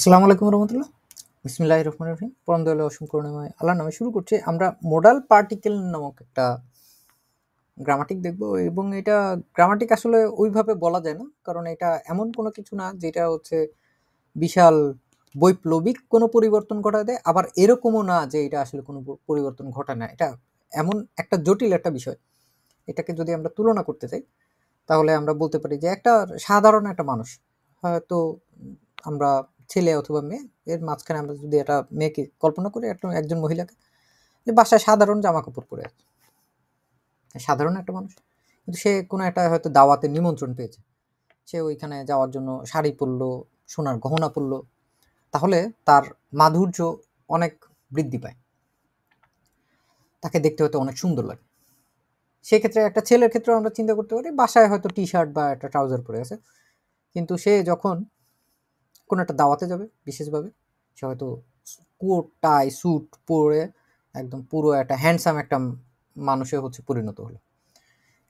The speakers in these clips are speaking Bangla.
আসসালামু আলাইকুম রহমতুল্লাহ। বিসমিল্লাহির রহমানির রহিম। পরম দয়ালু অসীম করুণাময় আল্লাহর নামে শুরু করছি। আমরা মোডাল পার্টিকেল নামক একটা গ্রামাটিক দেখব, এবং এটা গ্রামাটিক আসলে ওইভাবে বলা যায় না, কারণ এটা এমন কোনো কিছু না যেটা হচ্ছে বিশাল বৈপ্লবিক কোনো পরিবর্তন ঘটায় দেয়, আবার এরকমও না যে এটা আসলে কোনো পরিবর্তন ঘটায় না। এটা এমন একটা জটিল একটা বিষয়। এটাকে যদি আমরা তুলনা করতে চাই তাহলে আমরা বলতে পারি যে একটা সাধারণ একটা মানুষ, হয়তো আমরা ছেলে অথবা মেয়ে, এর মাঝখানে আমরা যদি একটা মেয়েকে কল্পনা করি, একটা একজন মহিলাকে যে বাসায় সাধারণ জামা কাপড় পরে আছে, সাধারণ একটা মানুষ, কিন্তু সে কোনো একটা হয়তো দাওয়াতে নিমন্ত্রণ পেয়েছে, সে ওইখানে যাওয়ার জন্য শাড়ি পরলো, সোনার গহনা পরলো, তাহলে তার মাধুর্য অনেক বৃদ্ধি পায়, তাকে দেখতে হয়তো অনেক সুন্দর লাগে। সেক্ষেত্রে একটা ছেলের ক্ষেত্রেও আমরা চিন্তা করতে পারি, বাসায় হয়তো টি শার্ট বা একটা ট্রাউজার পরে আছে, কিন্তু সে যখন কোনো একটা দাওয়াতে যাবে বিশেষভাবে, সে হয়তো কোট টাই স্যুট পরে একদম পুরো একটা হ্যান্ডসাম একটা মানুষে হচ্ছে পরিণত হলো।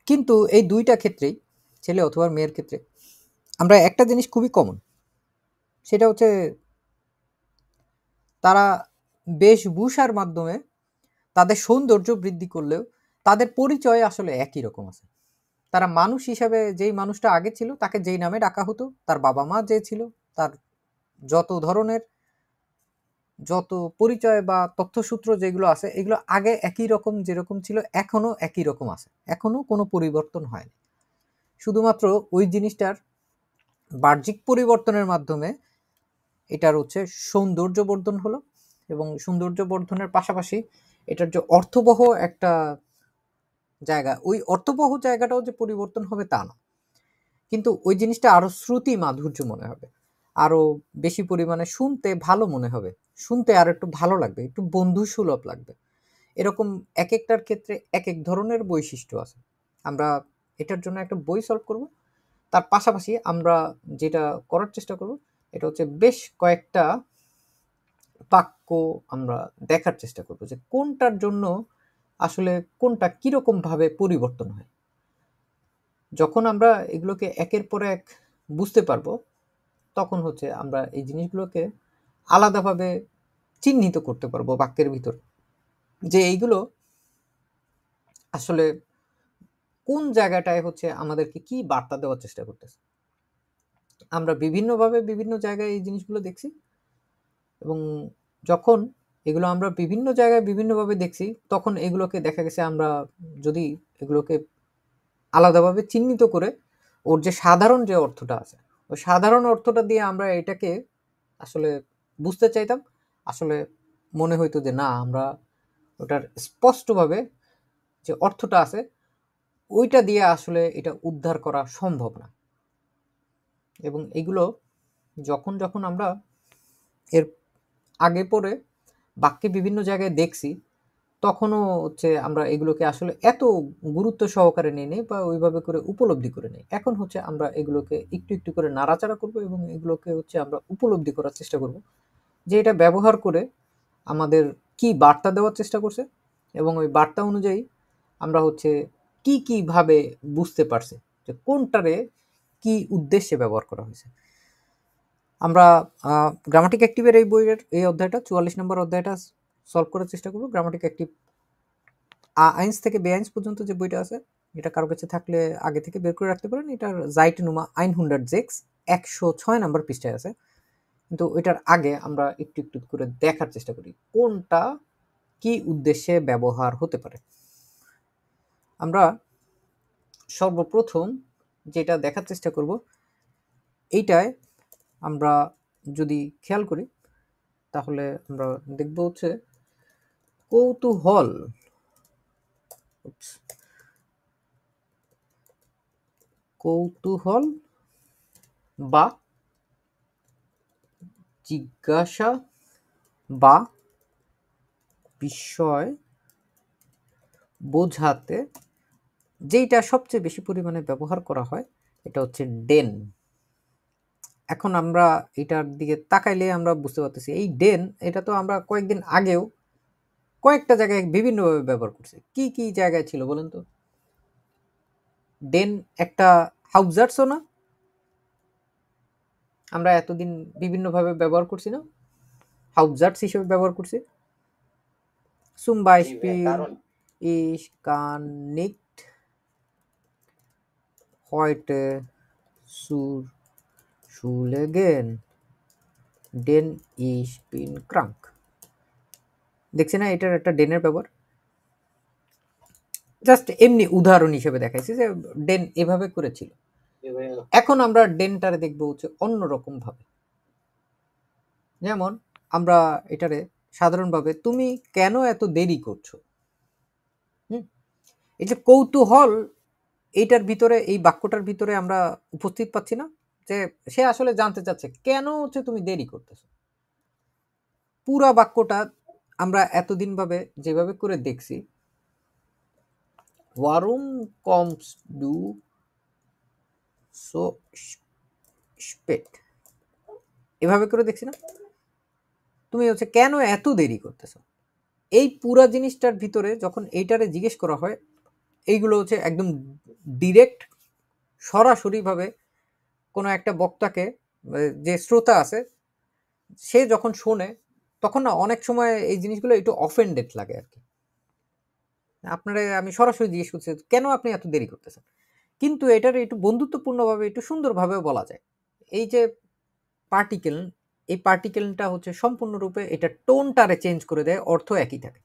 কিন্তু এই দুইটা ক্ষেত্রেই, ছেলে অথবা মেয়ের ক্ষেত্রে, আমরা একটা জিনিস খুবই কমন, সেটা হচ্ছে তারা বেশভূষার মাধ্যমে তাদের সৌন্দর্য বৃদ্ধি করলেও তাদের পরিচয় আসলে একই রকম আছে। তারা মানুষ হিসাবে যেই মানুষটা আগে ছিল, তাকে যেই নামে ডাকা হতো, তার বাবা মা যে ছিল, তার যত ধরনের যত পরিচয় বা তথ্যসূত্র যেগুলো আছে, এগুলো আগে একই রকম যেরকম ছিল এখনো একই রকম আছে, এখনো কোনো পরিবর্তন হয়নি। শুধুমাত্র ওই জিনিসটার বাহ্যিক পরিবর্তনের মাধ্যমে এটার হচ্ছে সৌন্দর্য বর্ধন হলো, এবং সৌন্দর্য বর্ধনের পাশাপাশি এটার যে অর্থবহ একটা জায়গা, ওই অর্থবহ জায়গাটাও যে পরিবর্তন হবে তা না, কিন্তু ওই জিনিসটা আরো শ্রুতি মাধুর্য মনে হবে, আরো বেশি পরিমাণে শুনতে ভালো মনে হবে, শুনতে আর একটু ভালো লাগবে, একটু বন্ধু সুলভ লাগবে। এরকম এক একটার ক্ষেত্রে এক এক ধরনের বৈশিষ্ট্য আছে। আমরা এটার জন্য একটা বই সলভ করব, তার পাশাপাশি আমরা যেটা করার চেষ্টা করব, এটা হচ্ছে বেশ কয়েকটা বাক্য আমরা দেখার চেষ্টা করব যে কোনটার জন্য আসলে কোনটা কিরকম ভাবে পরিবর্তন হয়। যখন আমরা এগুলোকে একের পর এক বুঝতে পারবো, তখন হচ্ছে আমরা এই জিনিসগুলোকে আলাদাভাবে চিহ্নিত করতে পারবো বাক্যের ভিতর, যে এইগুলো আসলে কোন জায়গাটায় হচ্ছে আমাদেরকে কি বার্তা দেওয়ার চেষ্টা করতেছে। আমরা বিভিন্নভাবে বিভিন্ন জায়গায় এই জিনিসগুলো দেখছি, এবং যখন এগুলো আমরা বিভিন্ন জায়গায় বিভিন্নভাবে দেখছি, তখন এগুলোকে দেখা গেছে আমরা যদি এগুলোকে আলাদাভাবে চিহ্নিত করে ওর যে সাধারণ যে অর্থটা আছে, ওই সাধারণ অর্থটা দিয়ে আমরা এটাকে আসলে বুঝতে চাইতাম, আসলে মনে হইতো যে না, আমরা ওটার স্পষ্টভাবে যে অর্থটা আছে ওইটা দিয়ে আসলে এটা উদ্ধার করা সম্ভব না। এবং এগুলো যখন যখন আমরা এর আগে পরে বাক্যে বিভিন্ন জায়গায় দেখছি, তখনও হচ্ছে আমরা এগুলোকে আসলে এত গুরুত্ব সহকারে নিয়ে নিই বা ওইভাবে করে উপলব্ধি করে নিই। এখন হচ্ছে আমরা এগুলোকে একটু একটু করে নাড়াচাড়া করব, এবং এগুলোকে হচ্ছে আমরা উপলব্ধি করার চেষ্টা করব যে এটা ব্যবহার করে আমাদের কি বার্তা দেওয়ার চেষ্টা করছে, এবং ওই বার্তা অনুযায়ী আমরা হচ্ছে কি কি ভাবে বুঝতে পারছি যে কোনটারে কি উদ্দেশ্যে ব্যবহার করা হয়েছে। আমরা গ্রামাটিক অ্যাক্টিভের এই বইয়ের এই অধ্যায়টা 44 নম্বর অধ্যায়টা সলভ করার চেষ্টা করব। গ্রামাটিক অ্যাক্টিভ আইনস থেকে বেআইনস পর্যন্ত যে বইটা আছে, এটা কারো কাছে থাকলে আগে থেকে বের করে রাখতে পারেন। এটার জাইটনুমা 106 106 নম্বর পৃষ্ঠায় আছে, কিন্তু এটার আগে আমরা একটু একটু করে দেখার চেষ্টা করি কোনটা কি উদ্দেশ্যে ব্যবহার হতে পারে। আমরা সর্বপ্রথম যেটা দেখার চেষ্টা করব, এইটায় আমরা যদি খেয়াল করি তাহলে আমরা দেখব হচ্ছে কৌতূহল। কৌতূহল বা জিজ্ঞাসা বা বিষয় বোঝাতে যেটা সবচেয়ে বেশি পরিমাণে ব্যবহার করা হয়, এটা হচ্ছে ডেন। এখন আমরা এটার দিকে তাকাইলে আমরা বুঝতে পারতেছি এই ডেন, এটা তো আমরা কয়েকদিন আগেও কয়েকটা জায়গায় বিভিন্নভাবে ব্যবহার করছি। কি কি জায়গায় ছিল বলেন তো? ডেন একটা হাউজার্সও না, আমরা এতদিন বিভিন্নভাবে ব্যবহার করছি না, হাউজার্টস হিসেবে ব্যবহার করছি। Zum জি ভাইয়া, Beispiel, কারণ ich kann nicht heute zur Schule gehen, denn ich bin krank. দেখছি না এটার একটা ডেনের ব্যবহার, জাস্ট এমনি উদাহরণ হিসেবে দেখাইছি যে ডেন এভাবে করেছিল। জি ভাইয়া, এখন আমরা ডেনটারে দেখবো হচ্ছে অন্যরকম ভাবে। যেমন আমরা এটারে সাধারণভাবে তুমি কেন এত দেরি করছো, এই যে কৌতূহল, এইটার ভিতরে, এই বাক্যটার ভিতরে আমরা উপস্থিত পাচ্ছি না, যে সে আসলে জানতে চাচ্ছে কেন হচ্ছে তুমি দেরি করতেছো। পুরা বাক্যটা আমরা এতদিন ভাবে যেভাবে করে দেখছি, warum kommst du so spät, এভাবে করে দেখছি না, তুমি হচ্ছে কেন এত দেরি করতেছো। এই পুরা জিনিসটার ভিতরে যখন এইটারে জিজ্ঞেস করা হয়, এইগুলো হচ্ছে একদম ডিরেক্ট সরাসরিভাবে কোনো একটা বক্তাকে, যে শ্রোতা আছে, সে যখন শোনে তখন না অনেক সময় এই জিনিসগুলো একটু অফেন্ডেড লাগে আর কি। আপনারা আমি সরাসরি জিজ্ঞেস করছি কেন আপনি এত দেরি করতেছেন, কিন্তু এটার একটু বন্ধুত্বপূর্ণভাবে একটু সুন্দরভাবেও বলা যায়। এই যে পার্টিকেল, এই পার্টিকেলটা হচ্ছে সম্পূর্ণরূপে এটা টোনটারে চেঞ্জ করে দেয়, অর্থ একই থাকে।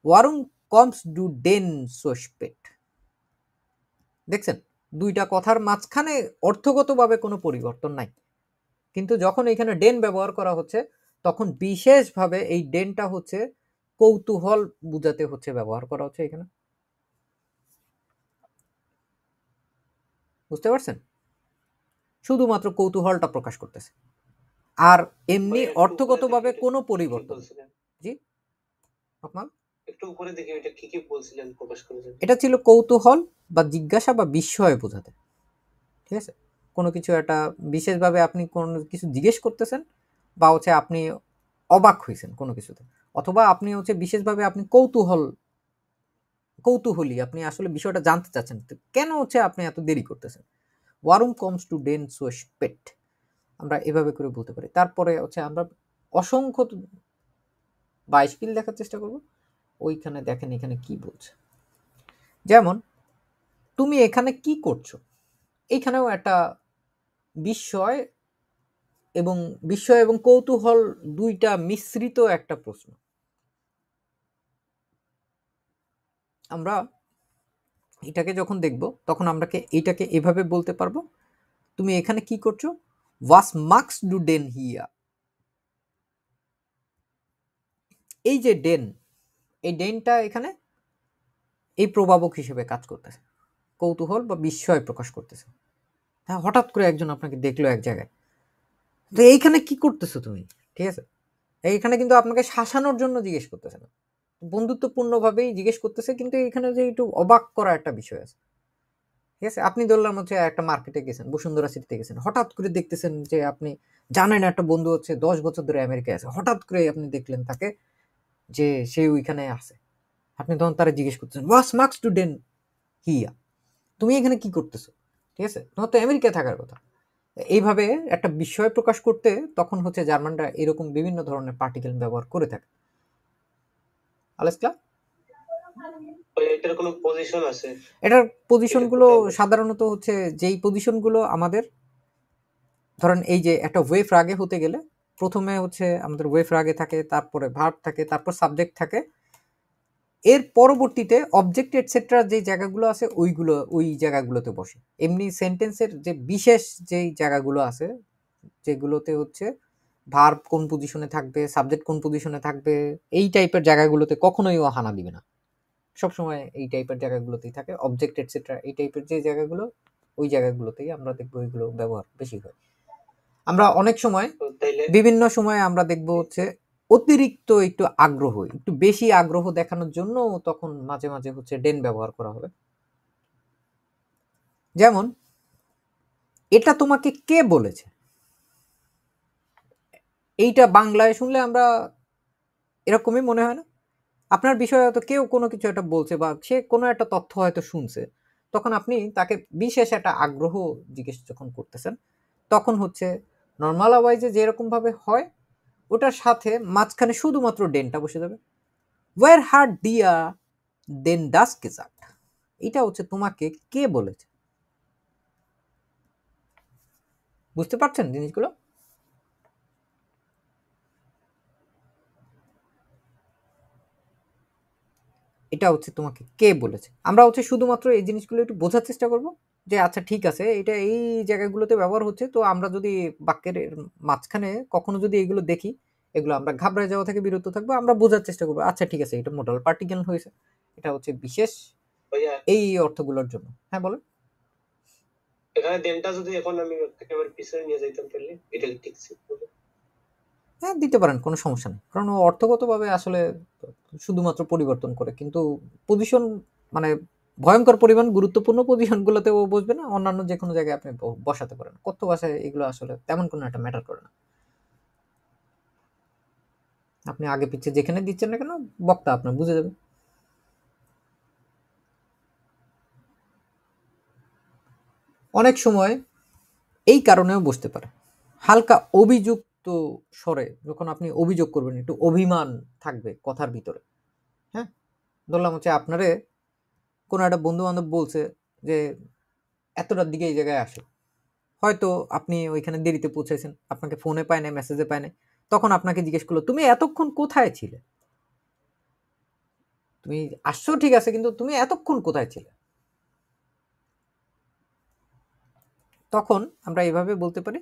ওয়ারুম কমস ডু ডেন সো স্পেট, দেখছেন দুইটা কথার মাঝখানে অর্থগতভাবে কোনো পরিবর্তন নাই, কিন্তু যখন এখানে ডেন ব্যবহার করা হচ্ছে তখন বিশেষভাবে এই ডেনটা হচ্ছে কৌতূহল বুঝাতে হচ্ছে ব্যবহার করা হচ্ছে এখানে। বুঝতে পারছেন? শুধুমাত্র কৌতূহলটা প্রকাশ করতেছে, আর এমনি ভাইয়া একটু উপরে অর্থগতভাবে দেখি কোনো এটা কি পরিবর্তন। বলছিলেন, জি আপনার, একটু উপরে দেখি এটা কি বলছিলেন, প্রকাশ করেছেন। এটা ছিল কৌতূহল বা জিজ্ঞাসা বা বিস্ময় বোঝাতে। ঠিক আছে, কোনো কিছু একটা বিশেষভাবে আপনি কোনো কিছু জিজ্ঞেস করতেছেন, বা হচ্ছে আপনি অবাক হয়েছেন কোনো কিছুতে, অথবা আপনি হচ্ছে বিশেষভাবে আপনি কৌতূহলী, আপনি আসলে বিষয়টা জানতে চাচ্ছেন কেন হচ্ছে আপনি এত দেরি করতেছেন। ওয়ারুম কমস টু ডেন সো স্পেট, আমরা এভাবে করে বলতে পারি। তারপরে হচ্ছে আমরা অসংখ্য বাইশকিল দেখার চেষ্টা করব। ওইখানে দেখেন এখানে কি বলছে, যেমন তুমি এখানে কি করছো, এইখানেও একটা বিস্ময় এবং কৌতূহল দুইটা মিশ্রিত একটা প্রশ্ন। আমরা এটাকে যখন দেখব তখন আমরা এটাকে এভাবে বলতে পারবো, তুমি এখানে কি করছো, ওয়াস মার্কস ডু ডেন হিয়া। এই যে ডেন, এই ডেনটা এখানে এই প্রভাবক হিসেবে কাজ করতেছে, কৌতূহল বা বিস্ময় প্রকাশ করতেছে। হ্যাঁ, হঠাৎ করে একজন আপনাকে দেখলো এক জায়গায়, তো এইখানে কি করতেছো তুমি, ঠিক আছে, এইখানে কিন্তু আপনাকে শাসানোর জন্য জিজ্ঞেস করতেছে না, বন্ধুত্বপূর্ণভাবেই জিজ্ঞেস করতেছে, কিন্তু এখানে যে একটু অবাক করা একটা বিষয় আছে। ঠিক আছে, আপনি ধরলাম হচ্ছে একটা মার্কেটে গেছেন, বসুন্ধরা সিটিতে গেছেন, হঠাৎ করে দেখতেছেন যে আপনি জানেন একটা বন্ধু হচ্ছে 10 বছর ধরে আমেরিকায় আছে, হঠাৎ করে আপনি দেখলেন তাকে যে সে ওইখানে আছে, আপনি তখন তারা জিজ্ঞেস করতেছেন ওয়াস মার্কস টু ডেন হিয়া, তুমি এখানে কি করতেছো, ঠিক আছে, তোমার তো আমেরিকায় থাকার কথা। এইভাবে একটা বিষয় প্রকাশ করতে তখন হচ্ছে জার্মানরা এরকম বিভিন্ন ধরনের পার্টিকেল ব্যবহার করে থাকে। আলেস্কা, ভাইয়া এটার কোনো পজিশন আছে, এটার এটা পজিশনগুলো কোথায় বসে? সাধারণত হচ্ছে যেই পজিশনগুলো আমাদের, ধরেন এই যে একটা ওয়েভ রাগে হতে গেলে প্রথমে হচ্ছে আমাদের ওয়েভ রাগে থাকে, তারপরে ভার্ব থাকে, তারপর সাবজেক্ট থাকে, এর পরবর্তীতে অবজেক্ট এটসেট্রা যে জায়গাগুলো আছে ওইগুলো ওই জায়গাগুলোতে বসে। এমনি সেন্টেন্সের যে বিশেষ যেই জায়গাগুলো আছে, যেগুলোতে হচ্ছে ভার্ব কোন পজিশনে থাকবে, সাবজেক্ট কোন পজিশনে থাকবে, এই টাইপের জায়গাগুলোতে কখনোই ও হানা দিবে না, সবসময় এই টাইপের জায়গাগুলোতেই থাকে। অবজেক্ট এটসেট্রা এই টাইপের যে জায়গাগুলো, ওই জায়গাগুলোতেই আমরা দেখবো এগুলো ব্যবহার বেশি হয়। আমরা অনেক সময়, তো তাইলে বিভিন্ন সময় আমরা দেখবো হচ্ছে অতিরিক্ত একটু আগ্রহ, একটু বেশি আগ্রহ দেখানোর জন্য তখন মাঝে মাঝে হচ্ছে ডেন ব্যবহার করা হবে। যেমন এটা তোমাকে কে বলেছে, এইটা বাংলায় শুনলে আমরা এরকমই মনে হয় না? আপনার বিষয়ে হয়তো কেউ কোনো কিছু একটা বলছে বা সে কোনো একটা তথ্য হয়তো শুনছে, তখন আপনি তাকে বিশেষ একটা আগ্রহ জিজ্ঞেস যখন করতেছেন, তখন হচ্ছে নর্মালাইজে যেরকম ভাবে হয় ওটার সাথে মাঝখানে শুধুমাত্র ডেনটা বসে যাবে। ওয়ার হার্ট দিয়া দেন ডাস গেজাট, এটা হচ্ছে তোমাকে কে বলেছে? বুঝতে পারছেন জিনিসগুলো? এটা হচ্ছে তোমাকে কে বলেছে। আমরা হচ্ছে শুধুমাত্র এই জিনিসগুলো একটু বোঝার চেষ্টা করব যে আচ্ছা ঠিক আছে এটা এই জায়গাগুলোতে ব্যবহার হচ্ছে, তো আমরা যদি বাক্যের মাঝখানে কখনো যদি এগুলো দেখি, এগুলো আমরা ঘাবড়ে যাওয়া থেকে বিরত থাকবো, আমরা বোঝার চেষ্টা করবো আচ্ছা ঠিক আছে এটা মোডাল পার্টিকেল হয়েছে, এটা হচ্ছে বিশেষ ভাইয়া এই অর্থগুলোর জন্য। হ্যাঁ বলেন। এখানে দেনটা যদি এখন আমি একেবারে পিছনে নিয়ে যাইতাম তাহলে এটা কি ঠিক ছিল? হ্যাঁ দিতে পারেন, কোনো সমস্যা নেই, কারণ ও অর্থগতভাবে আসলে শুধুমাত্র পরিবর্তন করে, কিন্তু পজিশন মানে ভয়ঙ্কর পরিমাণ গুরুত্বপূর্ণ পজিশনগুলোতে ও বসবে না, অন্যান্য যে কোনো জায়গায় আপনি বসাতে পারেন। কথ্য ভাষায় এগুলো আসলে তেমন কোনো একটা ম্যাটার করে না। আপনি আগে পিছিয়ে যেখানে দিচ্ছেন না কেন বক্তা আপনার বুঝে যাবে। অনেক সময় এই কারণেও বসতে পারে, হালকা অভিযুক্ত স্বরে যখন আপনি অভিযোগ করবেন, একটু অভিমান থাকবে কথার ভিতরে। হ্যাঁ, ধরলাম হচ্ছে আপনারে কোনো একটা বন্ধু বান্ধব বলছে যে এতটার দিকে এই জায়গায় আসো, হয়তো আপনি ওইখানে দেরিতে পৌঁছেছেন, আপনাকে ফোনে পায় না, মেসেজে পায় না, তখন আপনাকে জিজ্ঞেস করলো তুমি এতক্ষণ কোথায় ছিলে, তুমি আসছো ঠিক আছে কিন্তু তুমি এতক্ষণ কোথায় ছিলে। তখন আমরা এইভাবে বলতে পারি,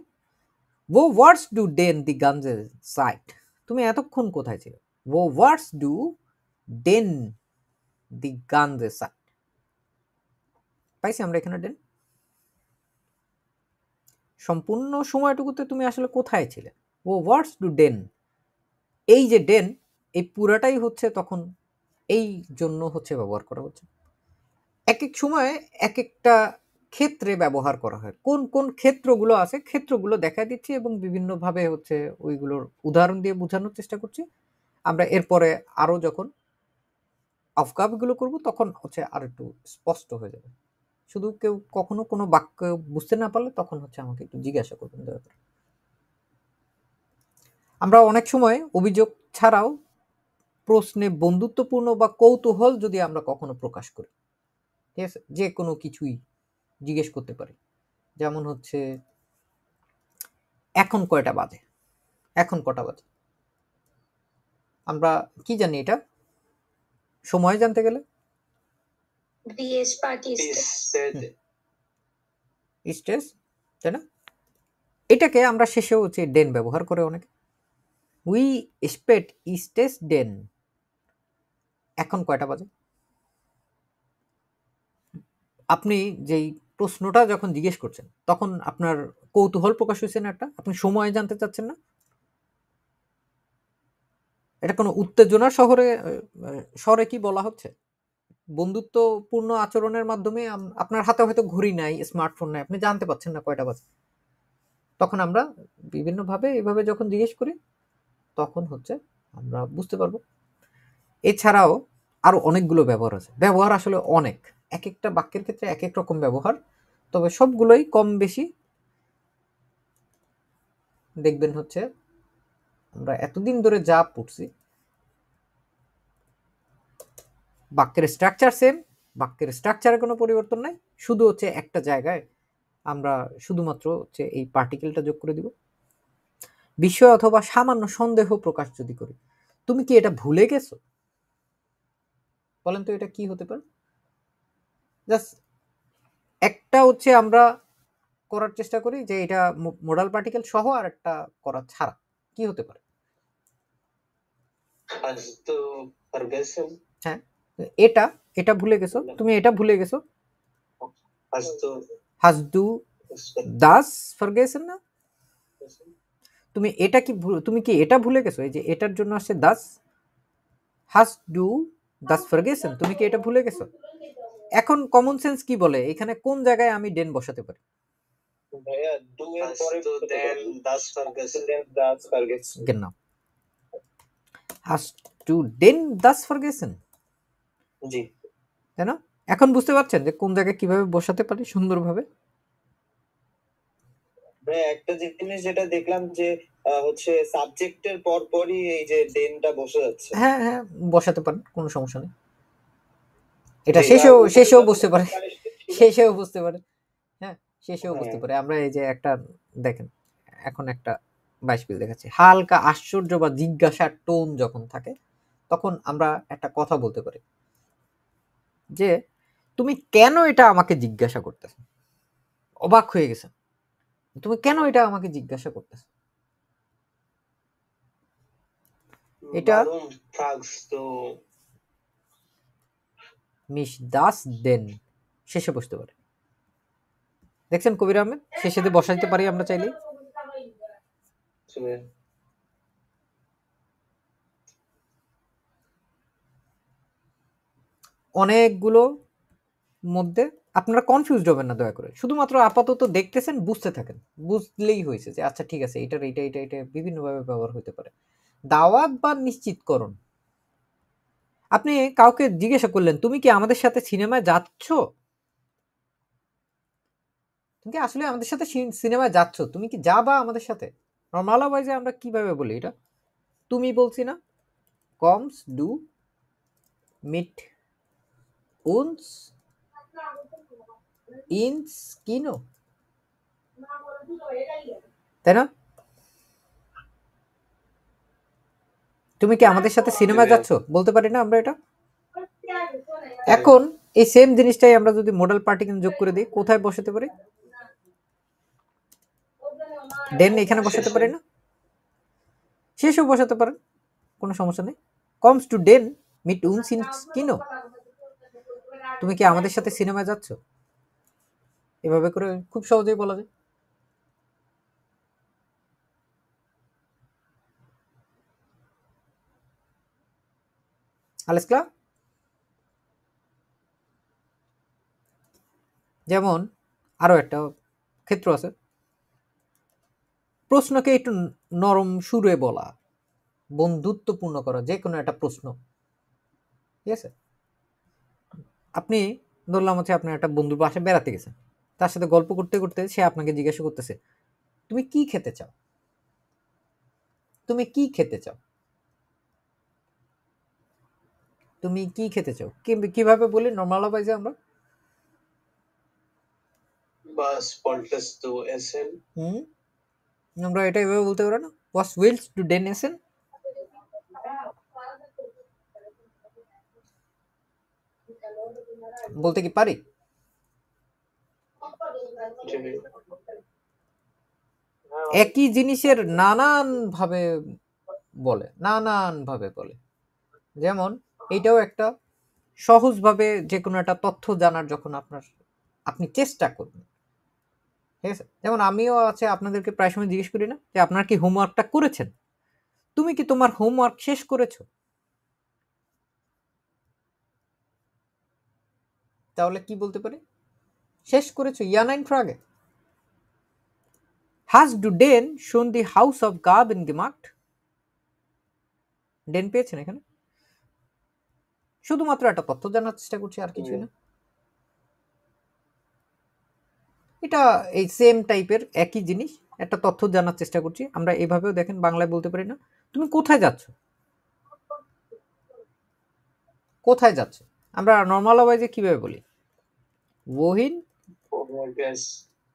ও ওয়ার্ডস ডু ডেন দি গানজের সাইট, তুমি এতক্ষণ কোথায় ছিলে, ও ওয়ার্ডস ডু ডেন দি গানজের সাইট। পাইছি আমরা এখানে ডেন, সম্পূর্ণ সময়টুকুতে তুমি আসলে কোথায় ছিলে, ও ওয়ার্ডস ডু ডেন, এই যে ডেন এই পুরাটাই হচ্ছে তখন এই জন্য হচ্ছে ব্যবহার করা হচ্ছে। এক এক সময়ে এক একটা ক্ষেত্রে ব্যবহার করা হয়, কোন কোন ক্ষেত্রগুলো আছে ক্ষেত্রগুলো দেখা দিচ্ছি এবং বিভিন্নভাবে হচ্ছে ওইগুলোর উদাহরণ দিয়ে বোঝানোর চেষ্টা করছি। আমরা এরপরে আরো যখন অবকাপগুলো করব তখন হচ্ছে আর একটু স্পষ্ট হয়ে যাবে। শুধু কেউ কখনো কোনো বাক্য বুঝতে না পারলে তখন হচ্ছে আমাকে একটু জিজ্ঞাসা করবেন দয়া করে। আমরা অনেক সময় অভিযোগ ছাড়াও প্রশ্নে বন্ধুত্বপূর্ণ বা কৌতূহল যদি আমরা কখনো প্রকাশ করি, ঠিক আছে, যে কোনো কিছুই জিজ্ঞেস করতে পারি, যেমন হচ্ছে এখন কয়টা বাজে, এখন কটা বাজে, আমরা কি জানি এটা সময় জানতে গেলে স্টেজ, তাই না? এটাকে আমরা শেষে হচ্ছে ডেন ব্যবহার করে অনেকে, উই স্পেট স্টেজ ডেন, এখন কয়টা বাজে। আপনি যেই প্রশ্নটা যখন জিজ্ঞেস করছেন তখন আপনার কৌতূহল প্রকাশ হয়েছে না, একটা আপনি সময় জানতে চাচ্ছেন না, এটা কোনো উত্তেজনার শহরে কি বলা হচ্ছে, বন্ধুত্বপূর্ণ আচরণের মাধ্যমে আপনার হাতে হয়তো ঘড়ি নাই, স্মার্টফোন নাই, আপনি জানতে পারছেন না কয়টা বাজে, তখন আমরা বিভিন্নভাবে এইভাবে যখন জিজ্ঞেস করি তখন হচ্ছে আমরা বুঝতে পারবো। এছাড়াও আরো অনেকগুলো ব্যবহার আছে, ব্যবহার আসলে অনেক, এক একটা বাক্যের ক্ষেত্রে এক এক রকম ব্যবহার, তবে সবগুলোই কম বেশি দেখবেন হচ্ছে আমরা এতদিন ধরে যা পড়ছি বাক্যের স্ট্রাকচার সেম, বাক্যের স্ট্রাকচারে কোনো পরিবর্তন নাই, শুধু হচ্ছে একটা জায়গায় আমরা শুধুমাত্র হচ্ছে এই পার্টিকেলটা যোগ করে দিব। বিষয় অথবা সামান্য সন্দেহ প্রকাশ যদি করি, তুমি কি এটা ভুলে গেছো, বলেন তো এটা কি হতে পারে। জাস্ট একটা হচ্ছে আমরা করার চেষ্টা করি যে এটা মোডাল পার্টিকেল সহ আর একটা করা ছাড়া কি হতে পারে। হ্যাঁ, এটা এটা ভুলে গেছো, তুমি এটা ভুলে গেছো, হাজ ডু দাস ফরগেসন না, তুমি এটা কি তুমি কি এটা ভুলে গেছো, এই যে এটার জন্য আসছে দাস, হাজ ডু দাস ফরগেসন, তুমি কি এটা ভুলে গেছো। এখন কমন সেন্স কি বলে এখানে কোন জায়গায় আমি ডেন বসাতে পারি, ভাইয়া ডু এর পরে তো দেন দাস ফার্গাসন genau, hast du den das vergessen, জি তাই না? এখন বুঝতে পারছেন যে কোন জায়গায় কিভাবে বসাতে পারি সুন্দরভাবে। ভাইয়া একটা জিনিস যেটা দেখলাম যে হচ্ছে সাবজেক্টের পর পরই এই যে দেনটা বসে যাচ্ছে। হ্যাঁ হ্যাঁ, বসাতে পারেন, কোনো সমস্যা নেই। এটা জি, শেষেও উপরে শেষেও যখন বুঝতে পারে, preparation ছিল, শেষেও বুঝতে পারে। হ্যাঁ, শেষেও হ্যাঁ বুঝতে পারে। আমরা এই যে একটা দেখেন, এখন একটা 22 পেজ দেখাচ্ছি। হালকা আশ্চর্য বা জিজ্ঞাসার টোন যখন থাকে, তখন আমরা একটা কথা বলতে পারি যে, তুমি কেন এটা আমাকে জিজ্ঞাসা করতেছো? অবাক হয়ে গেছে, তুমি কেন এটা আমাকে জিজ্ঞাসা করতেছো? এটা Warum fragst du? মিস দাস দেন শেষে বসতে পারে। দেখছেন কবির আহমেদ, শেষে দিয়ে বসাইতে পারি আমরা চাইলেই। আসলে অনেকগুলো মধ্যে আপনারা কনফিউজড হবেন না দয়া করে, শুধুমাত্র আপাতত দেখতেছেন, বুঝতে থাকেন, বুঝলেই হয়েছে যে আচ্ছা ঠিক আছে, এটার এটা এটা এটা বিভিন্নভাবে ব্যবহার হতে পারে। দাওয়াত বা নিশ্চিতকরণ, আপনি কাউকে জিজ্ঞাসা করলেন তুমি কি আমাদের সাথে সিনেমায় যাচ্ছ, তুমি কি আসলে আমাদের সাথে সিনেমায় যাচ্ছ, তুমি কি যাবা আমাদের সাথে? নর্মালাইজে আমরা কিভাবে বলি এটা? তুমি বলছি না, কমস ডু মিট উনস ইনস কিনো, তাই না? তুমি কি আমাদের সাথে সিনেমা যাচ্ছ, বলতে পারি না আমরা এটা? এখন এই সেম জিনিসটাই আমরা যদি মডেল পার্টিকেল যোগ করে দিই, কোথায় বসাতে পারি? দেন এখানে বসাতে শেষে পারি না? শেষেও বসাতে পারেন, কোনো সমস্যা নেই। কমস টু ডেন মিট উনস ইন কিনো, তুমি কি আমাদের সাথে সিনেমা যাচ্ছ, এভাবে করে খুব সহজেই বলা যায়। আলেস ক্লার? যেমন আরো একটা ক্ষেত্র আছে, প্রশ্নকে একটু নরম সুরে বলা, বন্ধুত্বপূর্ণ করা যে কোনো একটা প্রশ্ন, ঠিক আছে? আপনি ধরলাম হচ্ছে আপনি একটা বন্ধুর বাসায় বেড়াতে গেছেন, তার সাথে গল্প করতে করতে সে আপনাকে জিজ্ঞাসা করতেছে তুমি কি খেতে চাও, তুমি কি খেতে চাও, তুমি কি খেতে চাও, কিভাবে বলি নর্মালাইজে আমরা? was wolltest du essen? হুম, আমরা এটা এভাবে বলতে পারো না, ওয়াস উইলস টু ডেন এসেন, বলতে কি পারি? জি। একই জিনিসের নানান ভাবে বলে। যেমন এটাও একটা সহজভাবে যে কোনো একটা তথ্য জানার, যখন আপনি চেষ্টা করবেন, ঠিক আছে? যেমন আমিও আছে আপনাদেরকে প্রায় সময় জিজ্ঞেস করি না যে আপনারা কি হোমওয়ার্কটা করেছেন, তুমি কি তোমার হোমওয়ার্ক শেষ করেছো? তাহলে কি বলতে পারি? শেষ করেছো, ইয়া নাইন ফ্রাগে। Hast du denn schon die Hausaufgaben gemacht? ডেন পেয়েছেন এখানে? শুধুমাত্র একটা তথ্য জানার চেষ্টা করছি, আর কিছুই না। এটা এই সেম টাইপের একই জিনিস, একটা তথ্য জানার চেষ্টা করছি। আমরা এভাবেও দেখেন বাংলায় বলতে পারি না, তুমি কোথায় যাচ্ছ, কোথায় যাচ্ছ? আমরা নর্মাল ওয়াইজে কিভাবে বলি? ওহিন Oh, guess.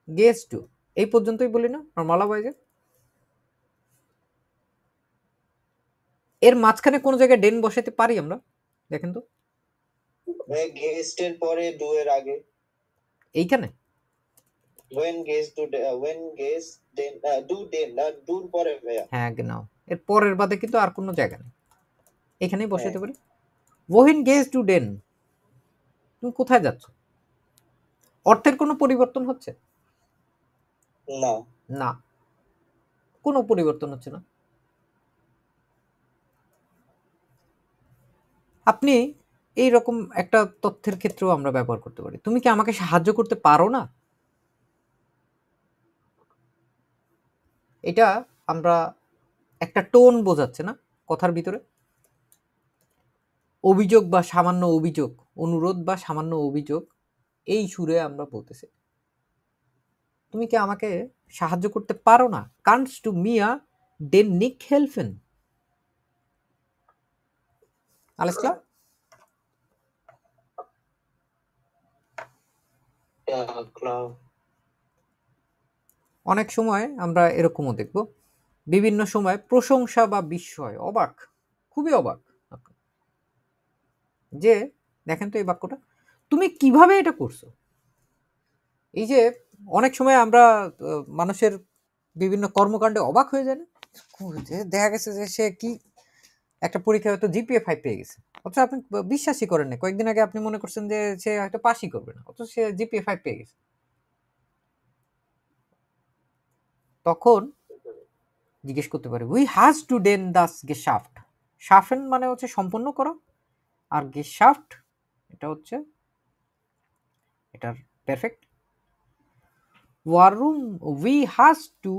গেস টু, এই পর্যন্তই বলি না নর্মাল ওয়াইজে? এর মাঝখানে কোন জায়গায় ডেন বসাতে পারি আমরা? দেখেন তো গেস্টের পরে ডু এর আগে, এইখানে। when guest do when guest then do then ডুর পরে ভাইয়া। হ্যাঁ নাও, এর পরের বাদে কিন্তু আর কোনো জায়গা নেই, এখানেই হ্যাঁ বসাতে পারি। ওহিন গেস টু ডেন, তুমি কোথায় যাচ্ছ? অর্থের কোনো পরিবর্তন হচ্ছে? না, না, কোনো পরিবর্তন হচ্ছে না। আপনি এই রকম একটা তথ্যের ক্ষেত্রেও আমরা ব্যবহার করতে পারি, তুমি কি আমাকে সাহায্য করতে পারো না? এটা আমরা একটা টোন বোঝাচ্ছে না কথার ভিতরে, অভিযোগ বা সামান্য অভিযোগ, অনুরোধ বা সামান্য অভিযোগ, এই সুরে আমরা বলতেছি। তুমি কি আমাকে সাহায্য করতে পারো না? কানস্ট টু মিয়া ডেন নিক হেলফেন? Alles klar? Ja, klar. অনেক সময় আমরা এরকমও দেখব, বিভিন্ন সময় প্রশংসা বা বিস্ময়, অবাক, খুবই অবাক আপনি। যে দেখেন তো এই বাক্যটা, তুমি কিভাবে এটা করছো? এই যে অনেক সময় আমরা মানুষের বিভিন্ন কর্মকাণ্ডে অবাক হয়ে যায় না? যে দেখা গেছে যে সে কি একটা পরীক্ষায় হয়তো জিপিএ 5 পেয়ে গেছে, অথচ আপনি বিশ্বাসই করেন না। কয়েকদিন আগে আপনি মনে করছেন যে সে হয়তো পাসই করবে না, অথচ সে জিপিএ 5 পেয়ে গেছে। তখন জিজ্ঞেস করতে পারে, উই হ্যাজ টু ডেন দাস গেশাফট। শাফেন মানে হচ্ছে সম্পন্ন করা, আর গেশাফট এটা হচ্ছে এটার পারফেক্ট। ওয়ারুম উই হ্যাজ টু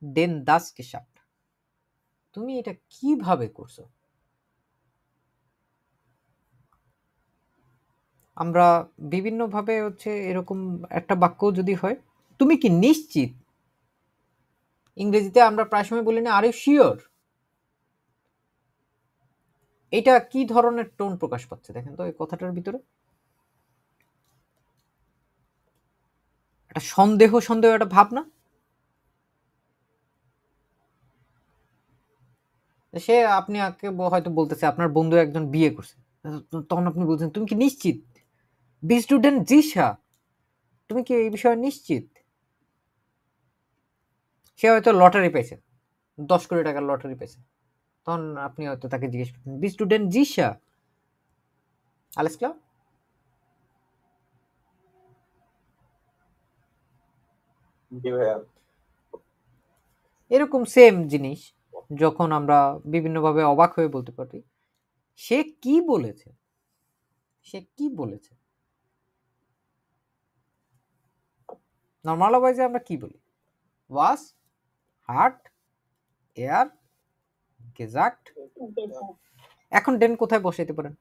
ডেন দাস গেশাফট, তুমি এটা কিভাবে করছো? আমরা বিভিন্নভাবে হচ্ছে এরকম একটা বাক্য যদি হয়, তুমি কি নিশ্চিত? ইংরেজিতে আমরা প্রায় সময় বলি না, আর ইউ শিওর? এটা কি ধরনের টোন প্রকাশ পাচ্ছে দেখেন তো এই কথাটার ভিতরে? একটা সন্দেহ সন্দেহ একটা ভাব না? সে আপনি হয়তো বলতেছে আপনার বন্ধু একজন বিয়ে করছে, তখন আপনি বলছেন তুমি কি নিশ্চিত? বি স্টুডেন্ট জিসা, তুমি কি এই বিষয়ে নিশ্চিত? সে হয়তো লটারি পেয়েছে, 10 কোটি টাকার লটারি পেয়েছে, তখন আপনি হয়তো তাকে জিজ্ঞেস করছেন, বি স্টুডেন্ট জিসা? আলেস ক্লাব? জি ভাইয়া। এরকম সেম জিনিস যখন আমরা বিভিন্নভাবে অবাক হয়ে বলতে পারি, সে কি বলেছে, সে কি বলেছে। নর্মালাইজে আমরা কি বলি? ওয়াস, হার্ট, এয়ার, গেজাক্ট। এখন ডেন কোথায় বসাইতে পারেন?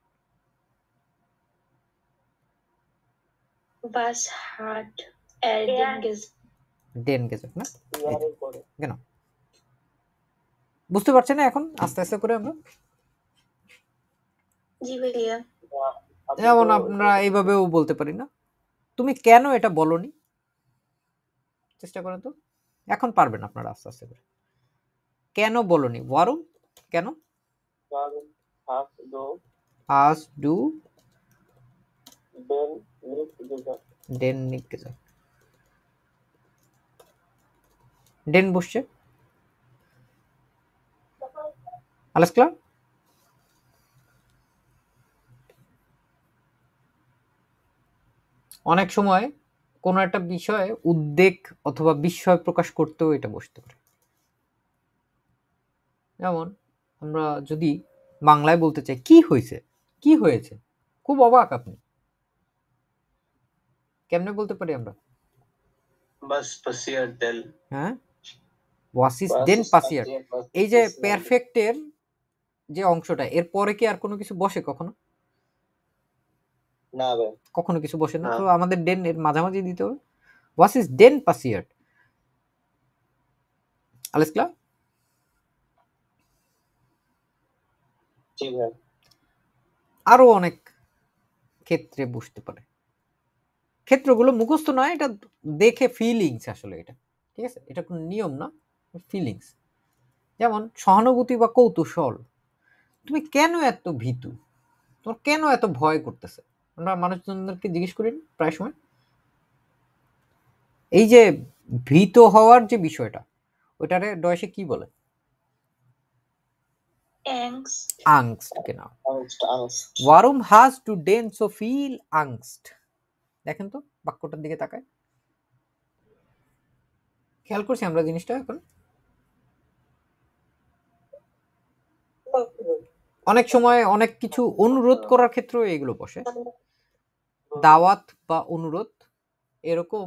Was hat den gesagt? ডেন গেজাক্ট না? ইয়ারের পরে। কেন বুঝতে পারছেন না এখন আস্তে আস্তে করে আমরা? জি ভাইয়া। আপনি যেমন তো- আমরা এইভাবেও বলতে পারি না, তুমি কেন এটা বলনি? চেষ্টা করেন তো, এখন পারবেন আপনারা আস্তে আস্তে করে। কেন বলনি? ওয়ারুম কেন? Warum hast du আজ ডু denn nicht gesagt? ডেন নিক গেজাক্ট। ডেন বসছে। আলাস ক্লার? অনেক সময় কোনো একটা বিষয়ে উদ্বেগ অথবা বিস্ময় প্রকাশ করতেও এটা বসতে পারে। যেমন আমরা যদি বাংলায় বলতে চাই কি হয়েছে, কি হয়েছে, খুব অবাক আপনি, কেমনে বলতে পারি আমরা? Was passiert denn? হ্যাঁ, ওয়াস ইজ Was দেন ist পাসিয়ার। passiert? Was এই যে ist পারফেক্টের যে অংশটা, এর পরে কি আর কোনো কিছু বসে কখনো? না ভাই। কখনো কিছু বসে না। না। তো আমাদের ডেন এর মাঝামাঝি দিতে হবে। ওয়াস ইজ দেন পাসিয়ার্ড। আলেস ক্লার? জি ভাই। আরো অনেক ক্ষেত্রে বসতে পারে। ক্ষেত্রগুলো মুখস্থ নয়, এটা দেখে ফিলিংস আসলে এটা, ঠিক আছে? এটা কোনো নিয়ম না, ফিলিংস। যেমন সহানুভূতি বা কৌতূহল, তুমি কেন এত ভীতু, তোমার কেন এত ভয় করতেছে? আমরা মানুষজনদেরকে জিজ্ঞেস করি না প্রায় সময়? এই যে ভীত হওয়ার যে বিষয়টা, ওইটারে ডয়েশে কি বলে? Angst. আংস্ট। genau. Angst, Angst. Warum hast du denn so viel Angst? দেখেন তো বাক্যটার দিকে তাকায়, খেয়াল করছি আমরা জিনিসটা এখন। অনেক সময় অনেক কিছু অনুরোধ করার ক্ষেত্রেও এগুলো বসে। দাওয়াত বা অনুরোধ, এরকম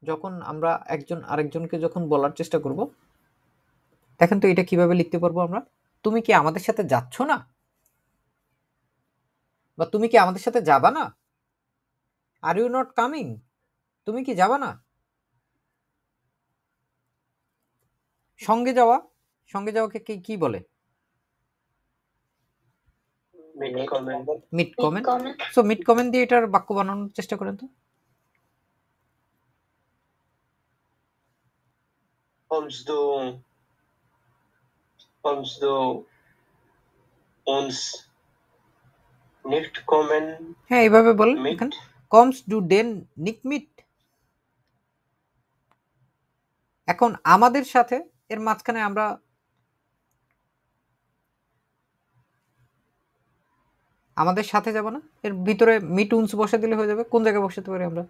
যখন আমরা একজন আরেকজনকে যখন বলার চেষ্টা করব, দেখেন তো এটা কিভাবে লিখতে পারবো আমরা? তুমি কি আমাদের সাথে যাচ্ছ না, বা তুমি কি আমাদের সাথে যাবা না? আর ইউ নট কামিং, তুমি কি যাবা না? সঙ্গে যাওয়াকে কি বলে? Mid comment. Mid comment. Comment. So mid comment দিয়ে এটার বাক্য বানানোর চেষ্টা করেন তো। Kommst du uns nicht kommen হ্যাঁ, এইভাবে বলেন mit? এখানে কমস ডু ডেন নিক মিট। এখন আমাদের সাথে এর মাঝখানে আমরা আমাদের সাথে যাব না, এর ভিতরে মিট উনস বসে দিলে হয়ে যাবে। কোন জায়গায় বসাতে পারি আমরা?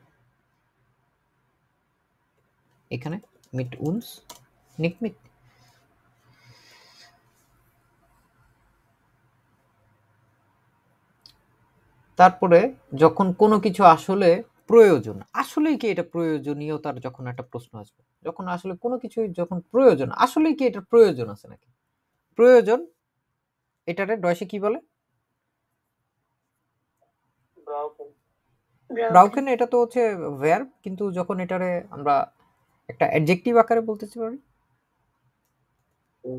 এখানে মিট উনস নিক মিট। তারপরে যখন কোনো কিছু আসলে প্রয়োজন, আসলেই কি এটা প্রয়োজনীয়তার যখন একটা প্রশ্ন আসবে, যখন আসলে কোনো কিছুই যখন প্রয়োজন, আসলেই কি এটা প্রয়োজন আছে নাকি? প্রয়োজন এটারে ডয়সে কি বলে? Brauchen. ব্রাউকেন। এটা তো হচ্ছে ভার্ব, কিন্তু যখন এটারে আমরা একটা অ্যাডজেক্টিভ আকারে বলতেছি পারি,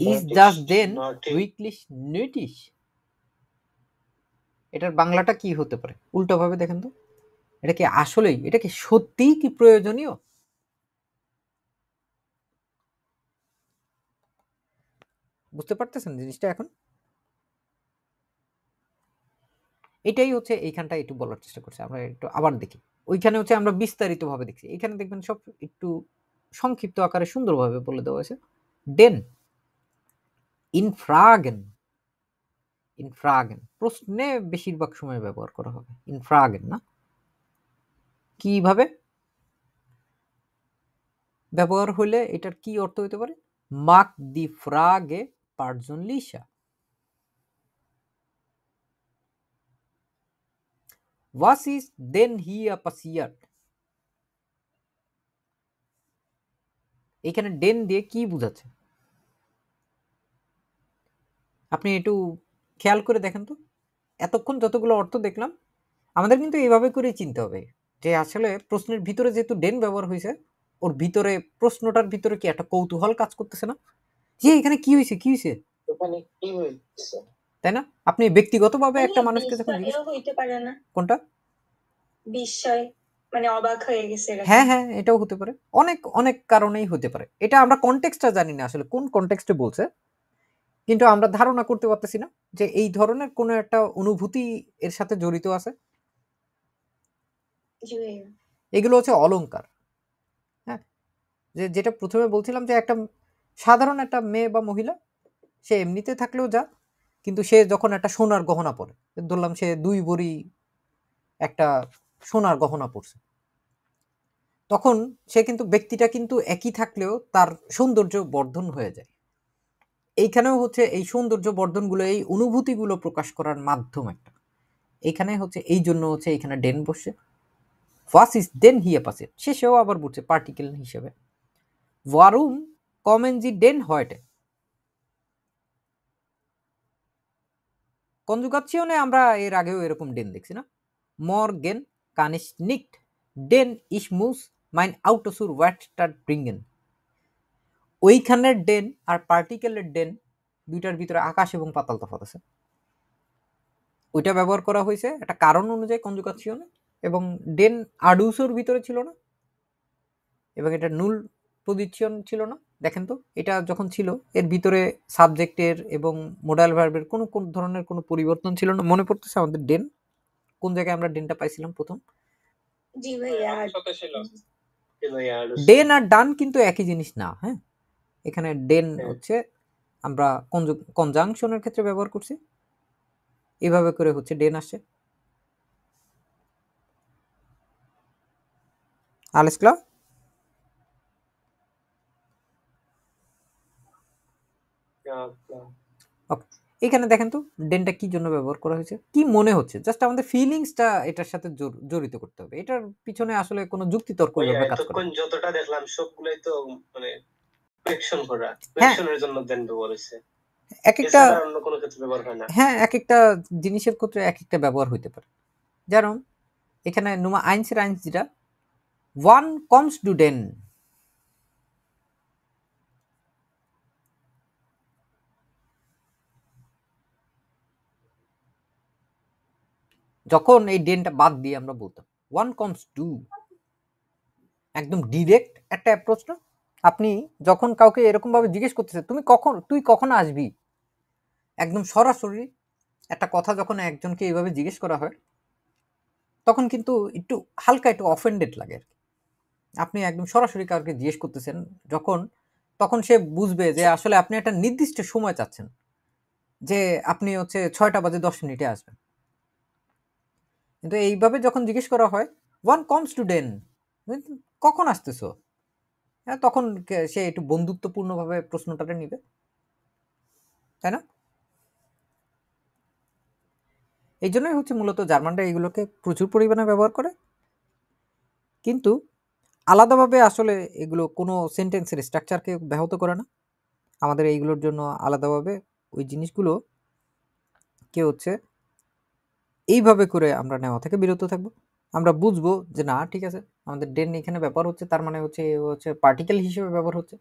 ইজ জাস্ট দেন Nötig. উইকলিশ নটিশ। এটার বাংলাটা কি হতে পারে? উল্টো ভাবে দেখেন তো, এটা কি আসলেই, এটা কি সত্যিই কি প্রয়োজনীয়? বুঝতে পারতেছেন জিনিসটা এখন? এটাই হচ্ছে এইখানটা একটু বলার চেষ্টা করছি। আমরা একটু আবার দেখি। ওইখানে হচ্ছে আমরা বিস্তারিত ভাবে দেখছি, এখানে দেখবেন সব একটু সংক্ষিপ্ত আকারে সুন্দরভাবে বলে দেওয়া হয়েছে। ডেন ইনফ্রাগেন। ইনফ্রাগেন প্রশ্নে বেশিরভাগ সময় ব্যবহার করা হবে, ইনফ্রাগেন না। কিভাবে ব্যবহার হলে এটার কি অর্থ হতে পারে? মাক দি ফ্রাগে পার্জনলিশা। Was ist denn hier passiert? এখানে ডেন দিয়ে কি বোঝাচ্ছে? আপনি একটু খেয়াল করে দেখেন তো। এতক্ষণ যতগুলো অর্থ দেখলাম, আমাদের কিন্তু এইভাবে করেই চিনতে হবে যে আসলে প্রশ্নের ভিতরে যেহেতু ডেন ব্যবহার হয়েছে, ওর ভিতরে প্রশ্নটার ভিতরে কি একটা কৌতূহল কাজ করতেছে না, যে এখানে কি হয়েছে কি হয়েছে, ওখানে কি হয়েছে? তাই না? আপনি ব্যক্তিগতভাবে একটা মানুষকে যখন জিজ্ঞেস, বিস্ময়ও হইতে পারে না? কোনটা? বিস্ময় মানে অবাক হয়ে গেছে এরকম। হ্যাঁ হ্যাঁ, এটাও হতে পারে, অনেক অনেক কারণেই হতে পারে। এটা আমরা কনটেক্সটটা জানি না আসলে কোন কনটেক্সটে বলছে, কিন্তু আমরা ধারণা করতে পারতেছি না যে এই ধরনের কোনো একটা অনুভূতি এর সাথে জড়িত আছে। জি ভাইয়া। এগুলো হচ্ছে অলংকার। হ্যাঁ, যেটা প্রথমে বলছিলাম যে একটা সাধারণ একটা মেয়ে বা মহিলা, সে এমনিতে থাকলেও যা, কিন্তু সে যখন একটা সোনার গহনা পরে, ধরলাম সে 2 ভরি একটা সোনার গহনা পরছে, তখন সে কিন্তু ব্যক্তিটা কিন্তু একই থাকলেও তার সৌন্দর্য বর্ধন হয়ে যায়। এইখানেও হচ্ছে এই সৌন্দর্য বর্ধনগুলো, এই অনুভূতিগুলো প্রকাশ করার মাধ্যম একটা। এখানে হচ্ছে এই জন্য হচ্ছে এখানে ডেন বসছে। Was ist denn hier passiert? শেষেও আবার বলছে পার্টিকেল হিসেবে। Warum kommen Sie denn heute? কনজুগাচ্যনে আমরা এর আগেও এরকম ডেন দেখছি না? Morgen kann ich nicht, denn ich muss mein Auto zur Werkstatt bringen. ওইখানের ডেন আর পার্টিকেলের ডেন দুইটার ভিতরে আকাশ এবং পাতাল তফাৎ আছে। ওইটা ব্যবহার করা হয়েছে একটা কারণ অনুযায়ী কনজুগাচ্যনে, এবং ডেন আডুসোর ভিতরে ছিল না, এবং এটা নুল পজিশন ছিল না। দেখেন তো, এটা যখন ছিল এর ভিতরে সাবজেক্টের এবং মোডাল ভার্বের কোনো কোন ধরনের কোনো পরিবর্তন ছিল না। মনে পড়তেছে আমাদের ডেন কোন জায়গায় আমরা ডেনটা পাইছিলাম প্রথম? জি ভাইয়া। সাথে ছিল। ভাইয়া ডেন আর ডান কিন্তু একই জিনিস না। হ্যাঁ, এখানে ডেন হ্যাঁ। হচ্ছে আমরা কনজাংশনের ক্ষেত্রে ব্যবহার করছি, এভাবে করে হচ্ছে ডেন আসছে। Alles klar? এখানে দেখেন তো ডেনটা কি জন্য ব্যবহার করা হয়েছে, কি মনে হচ্ছে? জাস্ট আমাদের ফিলিংসটা এটার সাথে জড়িত করতে হবে। এটার পিছনে আসলে কোনো যুক্তিতর্ক এভাবে কাজ করে এতক্ষণ যতটা দেখলাম সবগুলাই তো মানে কোয়েকশন করা, হ্যাঁ। কোয়েকশনের জন্য দেন ব্যবহার হয়েছে, এক একটা, এছাড়া অন্য কোনো ক্ষেত্রে ব্যবহার হয় না। হ্যাঁ, এক একটা জিনিসের ক্ষেত্রে এক একটা ব্যবহার হইতে পারে। যেমন এখানে নুমা আইনসের আইনস যেটা, ওয়ান কমস টু ডেন, যখন এই ডেনটা বাদ দিয়ে আমরা বলতাম ওয়ান কমস টু, একদম ডিরেক্ট একটা অ্যাপ্রোচ না। আপনি যখন কাউকে এরকম ভাবে জিজ্ঞেস করতেছে তুই কখন আসবি, একদম সরাসরি একটা কথা যখন একজনকে এইভাবে জিজ্ঞেস করা হয় তখন কিন্তু একটু হালকা একটু অফেন্ডেড লাগে আর কি। আপনি একদম সরাসরি কাউকে জিজ্ঞেস করতেছেন তখন সে বুঝবে যে আসলে আপনি একটা নির্দিষ্ট সময় চাচ্ছেন, যে আপনি হচ্ছে 6টা বাজে 10 মিনিটে আসবেন। কিন্তু এইভাবে যখন জিজ্ঞেস করা হয় ওয়ান কমস টু ডেন, কখন আসতেছো, হ্যাঁ, তখন সে একটু বন্ধুত্বপূর্ণভাবে প্রশ্নটা নিবে, তাই না? এই জন্যই হচ্ছে মূলত জার্মানরা এইগুলোকে প্রচুর পরিমাণে ব্যবহার করে, কিন্তু আলাদাভাবে আসলে এগুলো কোনো সেন্টেন্সের স্ট্রাকচারকে ব্যাহত করে না। আমাদের এইগুলোর জন্য আলাদাভাবে ওই জিনিসগুলো কে হচ্ছে এইভাবে করে আমরা নেওয়া থেকে বিরত থাকবো। আমরা বুঝবো যে না ঠিক আছে, আমাদের ডেন এখানে ব্যবহার হচ্ছে, তার মানে হচ্ছে পার্টিকেল হিসেবে ব্যবহার হচ্ছে,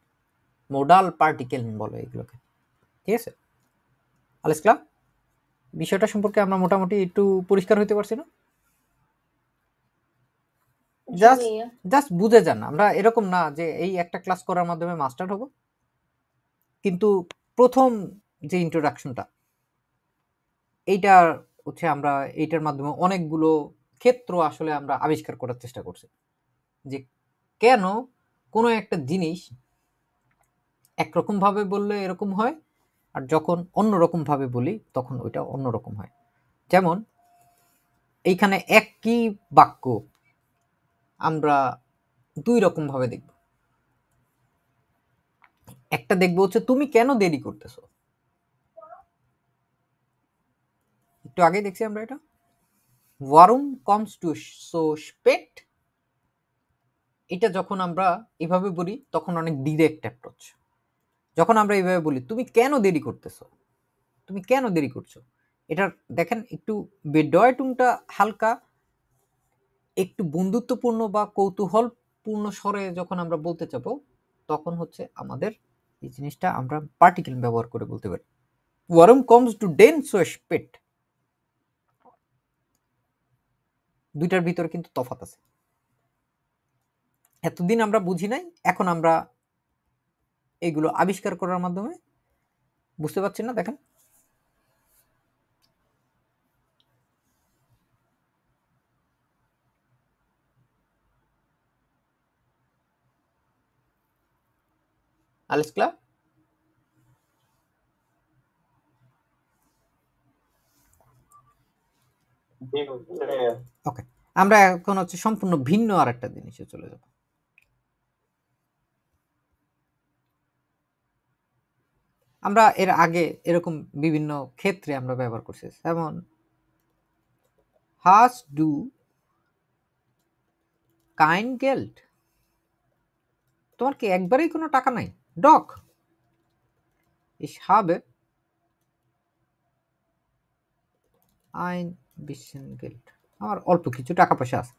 মোডাল পার্টিকেল বলে এগুলোকে। ঠিক আছে আলেস্কলা, বিষয়টা সম্পর্কে আমরা মোটামুটি একটু পরিষ্কার হইতে পারছি না? জাস্ট বুঝে যান, আমরা এরকম না যে এই একটা ক্লাস করার মাধ্যমে মাস্টার হব, কিন্তু প্রথম যে ইন্ট্রোডাকশনটা এইটা হচ্ছে আমরা এইটার মাধ্যমে অনেকগুলো ক্ষেত্র আসলে আমরা আবিষ্কার করার চেষ্টা করছি, যে কেন কোনো একটা জিনিস একরকম ভাবে বললে এরকম হয় আর যখন অন্যরকম ভাবে বলি তখন ওইটা অন্যরকম হয়। যেমন এইখানে একই বাক্য আমরা দুই রকম ভাবে দেখব। একটা দেখবো হচ্ছে তুমি কেন দেরি করতেছো, একটু আগে দেখছি আমরা এটা, ওয়ারুম কমস টু সো স্পেট, এটা যখন আমরা এভাবে বলি তখন অনেক ডিরেক্ট অ্যাপ্রোচ। যখন আমরা এইভাবে বলি তুমি কেন দেরি করতেছো, তুমি কেন দেরি করছো, এটা দেখেন একটু বেডয়টুংটা হালকা একটু বন্ধুত্বপূর্ণ বা কৌতূহলপূর্ণ স্বরে যখন আমরা বলতে চাবো তখন হচ্ছে আমাদের এই জিনিসটা আমরা পার্টিকেল ব্যবহার করে বলতে পারি। ওয়ারুম কমস টু ডেন সো স্পেট, দুইটার ভিতরে কিন্তু তফাৎ আছে। এতদিন আমরা বুঝি নাই, এখন আমরা এগুলো আবিষ্কার করার মাধ্যমে বুঝতে পারছি না। দেখেন alles klar? ওকে, আমরা এখন হচ্ছে সম্পূর্ণ ভিন্ন আরেকটা জিনিসে চলে যাব। আমরা এর আগে এরকম বিভিন্ন ক্ষেত্রে আমরা ব্যবহার করছি, যেমন hast du kein Geld, তোমার কি একবারেই কোনো টাকা নাই, doc ich habe ein bisschen Geld, আমার অল্প কিছু টাকা পয়সা আছে।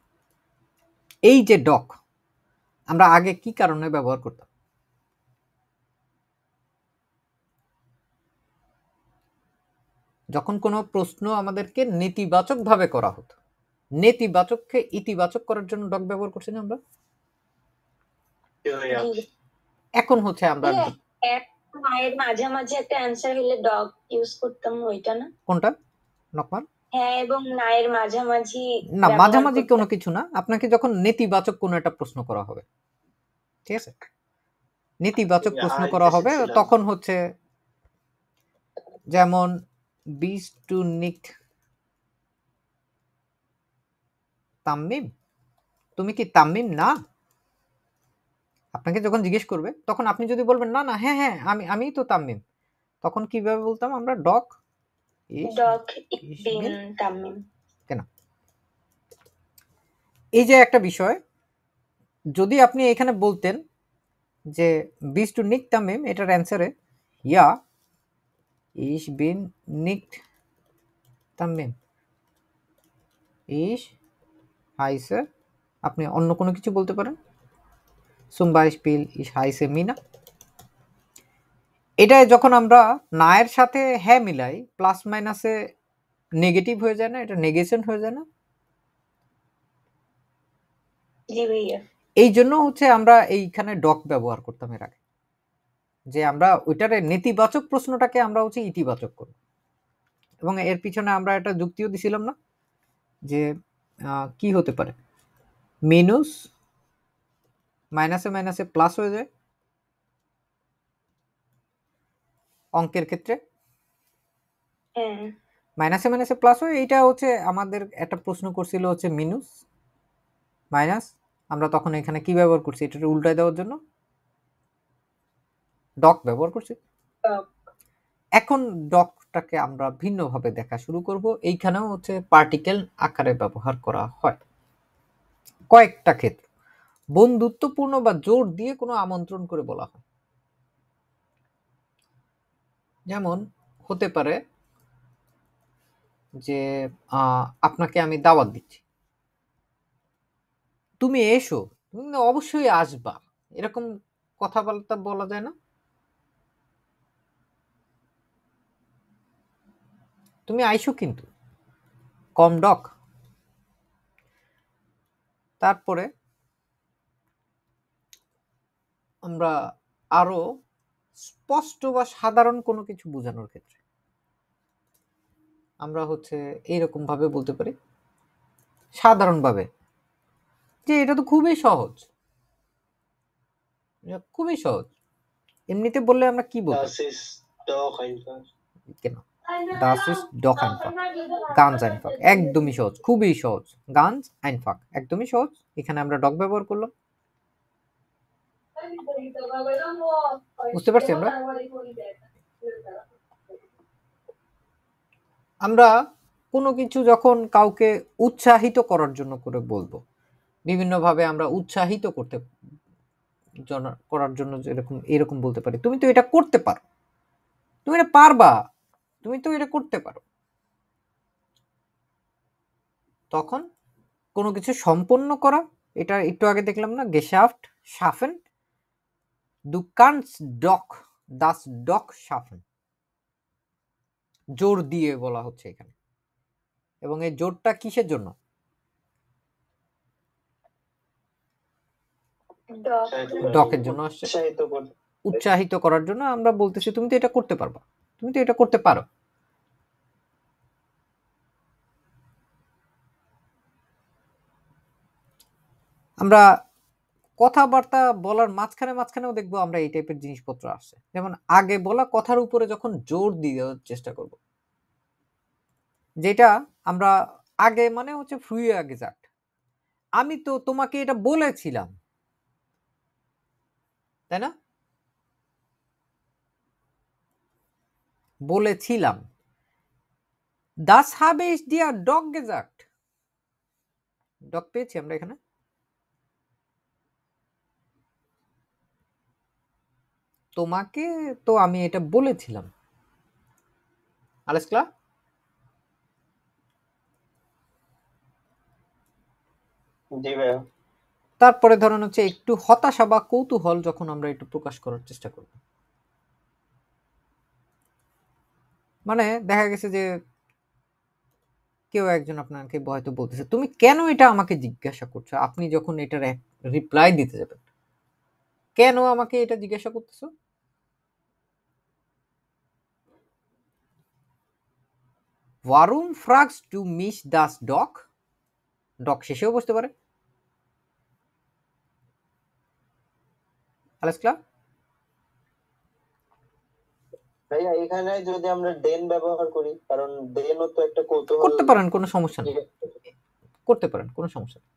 এই যে ডক আমরা আগে কি কারণে ব্যবহার করতাম, যখন কোনো প্রশ্ন আমাদেরকে নেতিবাচক ভাবে করা হতো, নেতিবাচককে ইতিবাচক করার জন্য ডক ব্যবহার করছি না আমরা। এখন হচ্ছে আমরা মায়ের মাঝামাঝি একটা অ্যান্সার হলে ডগ ইউজ করতাম, ওইটা না? কোনটা নকমান? হ্যাঁ, এবং নায়ের মাঝামাঝি না, মাঝামাঝি কোনো কিছু না, আপনাকে যখন নেতিবাচক কোনো একটা প্রশ্ন করা হবে, ঠিক আছে, নেতিবাচক প্রশ্ন করা হবে তখন হচ্ছে যেমন bist du nicht তাম্মিম, তুমি কি তাম্মিম না, আপনাকে যখন জিজ্ঞেস করবে তখন আপনি যদি বলবেন না না হ্যাঁ হ্যাঁ আমি তো তাম্মিম, তখন কিভাবে বলতাম আমরা, ডক তাম্মিম। কেন এই যে একটা বিষয়, যদি আপনি এখানে বলতেন যে bist du nicht তাম্মিম, এটার অ্যান্সারে ইয়া ich bin nicht Tammim, ich heiße, আপনি অন্য কোনো কিছু বলতে পারেন, zum Beispiel ich heiße Mina. এটা যখন আমরা না এর সাথে হ্যাঁ মিলাই, প্লাস মাইনাসে নেগেটিভ হয়ে যায় না, এটা নেগেশন হয়ে যায় না। জি ভাইয়া। এই জন্য হচ্ছে আমরা এইখানে ডক ব্যবহার করতাম এর আগে, যে আমরা ওইটারে নেতিবাচক প্রশ্নটাকে আমরা হচ্ছে ইতিবাচক করব। এবং এর পিছনে আমরা একটা যুক্তিও দিছিলাম না, যে কি হতে পারে, মিনুস মাইনাসে মাইনাসে প্লাস হয়ে যায় অঙ্কের ক্ষেত্রে, হ্যাঁ মাইনাসে মাইনাসে প্লাস হয়। এইটা হচ্ছে আমাদের একটা প্রশ্ন করছিল হচ্ছে মিনুস মাইনাস, আমরা তখন এখানে কি ব্যবহার করছি, এটা উল্টায় দেওয়ার জন্য ডক ব্যবহার করছি। ডক। এখন ডকটাকে আমরা ভিন্নভাবে দেখা শুরু করব। এইখানেও হচ্ছে পার্টিকেল আকারে ব্যবহার করা হয় কয়েকটা ক্ষেত্র। বন্ধুত্বপূর্ণ বা জোর দিয়ে কোনো আমন্ত্রণ করে বলা হয়, যেমন হতে পারে যে আপনাকে আমি দাওয়াত দিচ্ছি, তুমি এসো, তুমি অবশ্যই আসবা, এরকম কথাবার্তা বলা যায় না, তুমি আইসো কিন্তু, কম ডক। তারপরে আমরা আরো স্পষ্ট বা সাধারণ কোনো কিছু বোঝানোর ক্ষেত্রে আমরা হচ্ছে এইরকম ভাবে বলতে পারি, সাধারণভাবে, যে এটা তো খুবই সহজ, এটা খুবই সহজ। এমনিতে বললে আমরা কি বলতাম, Das ist doch einfach. কেন Das ist doch einfach, ganz einfach, একদমই সহজ, খুবই সহজ, ganz einfach, একদমই সহজ। এখানে আমরা ডক ব্যবহার করলাম, বুঝতে পারছি আমরা। আমরা কোনো কিছু যখন কাউকে উৎসাহিত করার জন্য করে বলবো, বিভিন্নভাবে আমরা উৎসাহিত করার জন্য যেরকম এরকম বলতে পারি, তুমি তো এটা করতে পারো, তুমি এটা পারবা, তুমি তো এটা করতে পারো। তখন কোনো কিছু সম্পন্ন করা, এটা একটু আগে দেখলাম না, গেশাফট শাফেন, দু কানস ডক দাস ডক শাফেন, জোর দিয়ে বলা হচ্ছে এখানে। এবং এই জোরটা কিসের জন্য, ডকের জন্য আসছে, উৎসাহিত করার জন্য। আমরা বলতেছি তুমি তো এটা করতে পারবা, তুমি তো এটা করতে পারো। আমরা কথাবার্তা বলার মাঝখানে মাঝখানেও দেখবো আমরা এই টাইপের জিনিসপত্র আসছে, যেমন আগে বলা কথার উপরে যখন জোর দিয়ে চেষ্টা করব, যেটা আমরা আগে মানে হচ্ছে ফ্রুয়ে আগে যাক, আমি তো তোমাকে এটা বলেছিলাম, তাই না, বলেছিলাম। Das habe ich dir doch gesagt, ডক পেয়েছি আমরা এখানে। তোমাকে তো আমি এটা বলেছিলাম, alles klar? জি ভাইয়া। তারপরে ধরেন হচ্ছে একটু হতাশা বা কৌতূহল যখন আমরা একটু প্রকাশ করার চেষ্টা করব, মানে দেখা গেছে যে কেউ একজন আপনাকে হয়তো বলতেছে, তুমি কেন এটা আমাকে জিজ্ঞাসা করছো, আপনি যখন এটার রিপ্লাই দিতে যাবেন, কেন আমাকে এটা জিজ্ঞাসা করতেছো। Warum fragst du mich das doch? ডক শেষেও বসতে পারে, alles klar? ভাইয়া এখানে যদি আমরা দেন ব্যবহার করি, কারণ দেনও তো একটা কৌতূহল। করতে পারেন, কোনো সমস্যা নেই, করতে পারেন, কোনো সমস্যা নেই।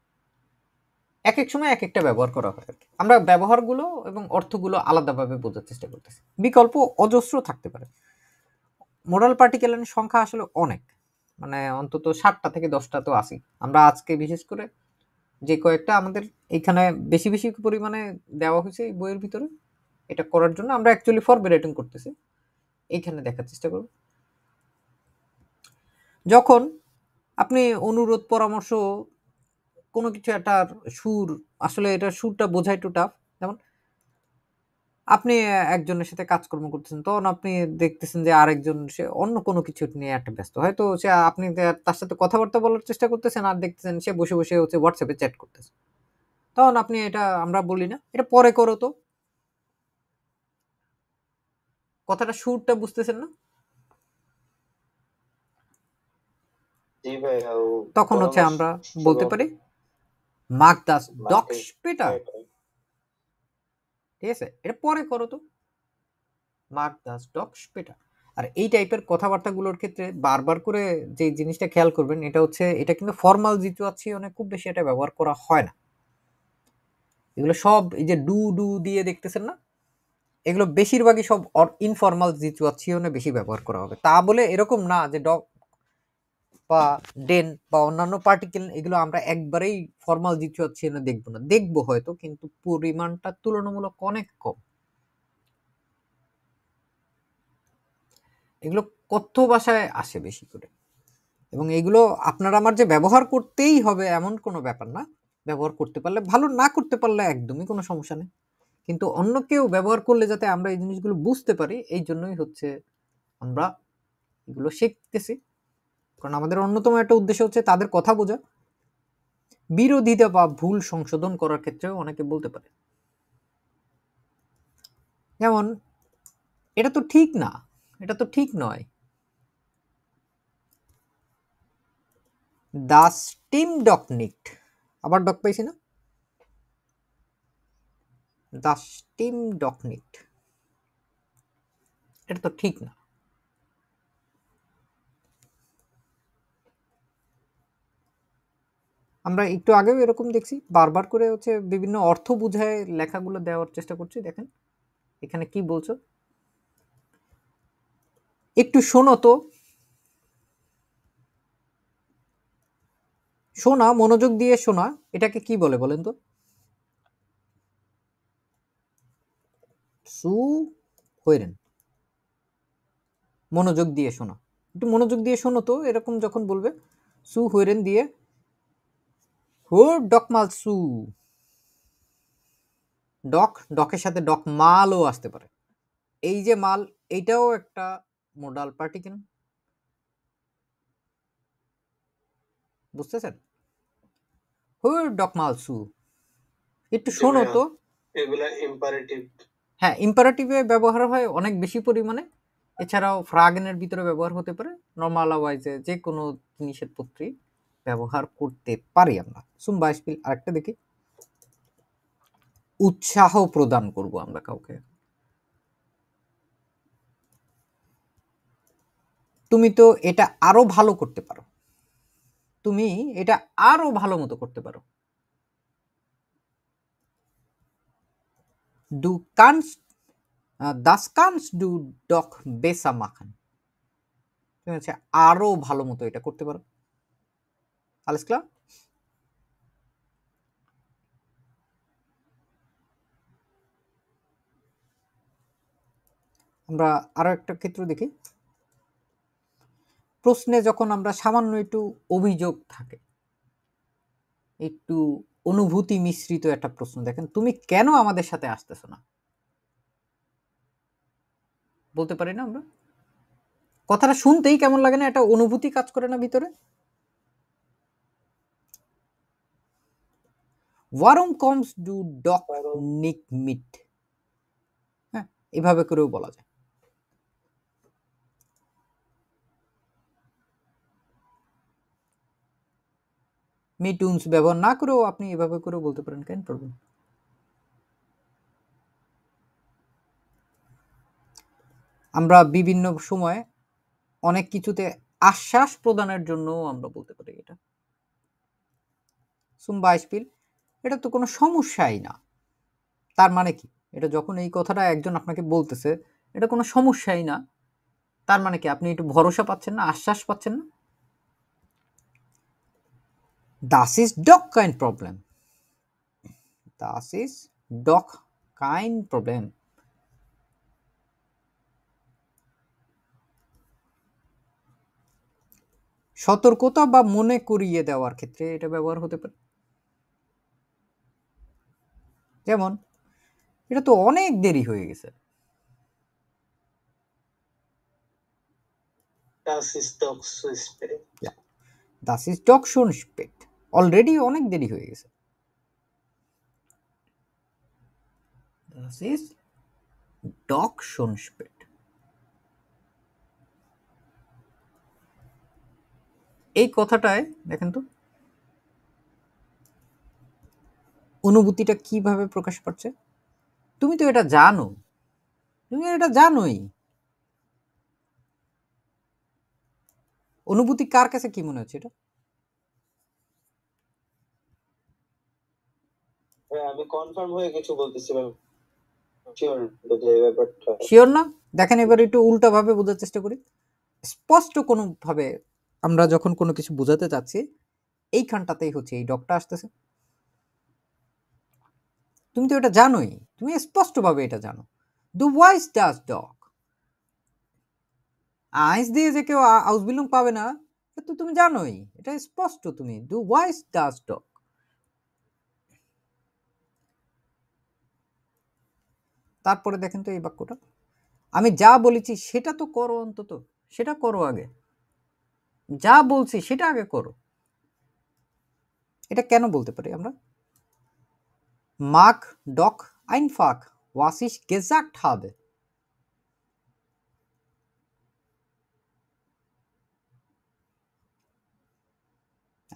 এক এক সময় এক একটা ব্যবহার করা হয় আর কি। আমরা ব্যবহারগুলো এবং অর্থগুলো আলাদাভাবে বোঝার চেষ্টা করতেছি, বিকল্প অজস্র থাকতে পারে। মোডাল পার্টিকেলের সংখ্যা আসলে অনেক, মানে অন্তত 7টা থেকে 10টা তো আছেই। আমরা আজকে বিশেষ করে যে কয়েকটা আমাদের এইখানে বেশি বেশি পরিমাণে দেওয়া হয়েছে এই বইয়ের ভিতরে, এটা করার জন্য আমরা অ্যাকচুয়ালি ফরম্যাটিং করতেছি, এইখানে দেখার চেষ্টা করব। যখন আপনি অনুরোধ পরামর্শ কোনো কিছু একটা সুর, আসলে এটা সুরটা বোঝা একটু টাফ, যেমন আপনি একজনের সাথে কাজকর্ম করতেছেন, তখন আপনি দেখতেছেন যে আরেকজন সে অন্য কোনো কিছু নিয়ে একটা ব্যস্ত। হয়তো সে আপনি তার সাথে কথাবার্তা বলার চেষ্টা করতেছেন আর দেখতেছেন সে বসে, বসে হচ্ছে WhatsApp এ চ্যাট করতেছে। তখন আপনি এটা আমরা বলি না, "এটা পরে করো তো।" কথাটা সুরটা বুঝতেছেন না? জি ভাইয়া, ও তখন হচ্ছে পরামর্শ আমরা বলতে পারি, "Mach das doch মাকে später." ঠিক আছে? এটা পরে করো তো। Mach das doch später. আর এই টাইপের কথাবার্তাগুলোর ক্ষেত্রে বারবার করে যে জিনিসটা খেয়াল করবেন, এটা হচ্ছে এটা কিন্তু ফরমাল সিচুয়েশনে খুব বেশি এটা ব্যবহার করা হয় না। এগুলো সব এই যে ডু দিয়ে দেখতেছেন না? এগুলো বেশিরভাগই সব ইনফরমাল সিচুয়েশনে বেশি ব্যবহার করা হবে। তা বলে এরকম না যে ডগ বা ডেন বা অন্যান্য পার্টিকেল এগুলো আমরা একবারেই ফরমাল সিচুয়েশনে দেখব না। দেখব হয়তো, কিন্তু পরিমাণটা তুলনামূলক অনেক কম। এগুলো কথ্য ভাষায় আসে বেশি করে, এবং এগুলো আপনার আমার যে ব্যবহার করতেই হবে এমন কোনো ব্যাপার না। ব্যবহার করতে পারলে ভালো, না করতে পারলে একদমই কোনো সমস্যা নেই। কিন্তু অন্য কেউ ব্যবহার করলে যাতে আমরা এই জিনিসগুলো বুঝতে পারি, এই জন্যই হচ্ছে আমরা এগুলো শিখতেছি। কারণ আমাদের অন্যতম একটা উদ্দেশ্য হচ্ছে তাদের কথা বোঝা, বিরোধিতা বা ভুল সংশোধন করার ক্ষেত্রেও অনেকে বলতে পারে, যেমন এটা তো ঠিক না, এটা তো ঠিক নয়। Das stimmt doch nicht. আবার ডক পাইছি না? Das stimmt doch nicht. এটা তো ঠিক না। আমরা একটু আগেও এরকম দেখছি, বারবার করে হচ্ছে বিভিন্ন অর্থ বুঝায় লেখাগুলো দেওয়ার চেষ্টা করছি। দেখেন এখানে কি বলছো, একটু শোনো তো। শোনা, মনোযোগ দিয়ে শোনা, এটাকে কি বলে বলেন তো? সু হইরেন, মনোযোগ দিয়ে শোনা। একটু মনোযোগ দিয়ে শোনো তো, এরকম যখন বলবে সু হইরেন দিয়ে হোর ডক মাল সু। ডকের সাথে ডক মালও আসতে পারে। এই যে মাল, এইটাও একটা মোডাল পার্টিকেল, বুঝতেছেন? হোর ডক মাল সু, একটু জি শোনো ভাইয়া, তো। এগুলা ইম্পারেটিভ। হ্যাঁ, ইম্পারেটিভে ব্যবহার হয় অনেক বেশি পরিমাণে। এছাড়াও ফ্রাগেনের ভিতরে ব্যবহার হতে পারে। নরমাল ওয়াইজে যে কোনো জিনিসের প্রতি ব্যবহার করতে পারি আমরা। সুম বাইশপিল আরেকটা দেখি। উৎসাহ প্রদান করব আমরা কাউকে। তুমি তো এটা আরো ভালো করতে পারো। তুমি এটা আরো ভালো মতো করতে পারো। Du kannst, das kannst du doch besser machen. তুমি হচ্ছে আরো ভালো মতো এটা করতে পারো। Alles klar? আমরা আরো একটা ক্ষেত্র দেখি। প্রশ্নে যখন আমরা সামান্য একটু অভিযোগ থাকে, একটু অনুভূতি মিশ্রিত একটা প্রশ্ন, দেখেন তুমি কেন আমাদের সাথে আসতেছো না, বলতে পারি না আমরা? কথাটা শুনতেই কেমন লাগে না? একটা অনুভূতি কাজ করে না ভিতরে? Warum kommst du doch nicht mit? হ্যাঁ, এভাবে করেও বলা যায়। মিটুনস ব্যবহার না করেও আপনি এভাবে করেও বলতে পারেন, কেন প্রবলেম? আমরা বিভিন্ন সময় অনেক কিছুতে আশ্বাস প্রদানের জন্য আমরা বলতে পারি এটা। zum Beispiel, এটা তো কোনো সমস্যাই না। তার মানে কি? এটা যখন এই কথাটা একজন আপনাকে বলতেছে, এটা কোনো সমস্যাই না, তার মানে কি? আপনি একটু ভরসা পাচ্ছেন না, আশ্বাস পাচ্ছেন না? Das ist doch kein Problem. Das ist doch kein Problem. সতর্কতা বা মনে করিয়ে দেওয়ার ক্ষেত্রে এটা ব্যবহার হতে পারে। যেমন এটা তো অনেক দেরি হয়ে গেছে। Das ist doch so spät. Das ist doch schon spät. Already অনেক দেরি হয়ে গেছে। Das ist doch schon spät. এই কথাটায় দেখেন তো অনুভূতিটা কিভাবে প্রকাশ পাচ্ছে। তুমি তো এটা জানো, তুমি এটা জানোই। অনুভূতি কার কাছে কি মনে হচ্ছে এটা? আমি কনফার্ম হয়ে কিছু বলতেছি শিওর এই ব্যাপারটা। শিওর না? দেখেন এবার একটু উল্টা ভাবে বোঝার চেষ্টা করি। স্পষ্ট কোনো ভাবে আমরা যখন কোনো কিছু বোঝাতে চাচ্ছি, এইখানটাতেই হচ্ছে এই ডকটা আসতেছে। তুমি তো এটা জানোই, তুমি স্পষ্টভাবে এটা জানো। দ্য ওয়াইস ডাস ডগ, আইস দিয়ে যে কেউ আউসবিলং পাবে না এটা তো তুমি জানোই, এটা স্পষ্ট। তুমি দ্য ওয়াইস ডাস ডগ। তারপরে দেখেন তো এই বাক্যটা, আমি যা বলেছি সেটা তো করো, অন্তত সেটা করো আগে। যা বলছি সেটা আগে করো। এটা কেন বলতে পারি আমরা? মাক ডক আইনফাক ওয়াসিস গেজাক্ট হবে।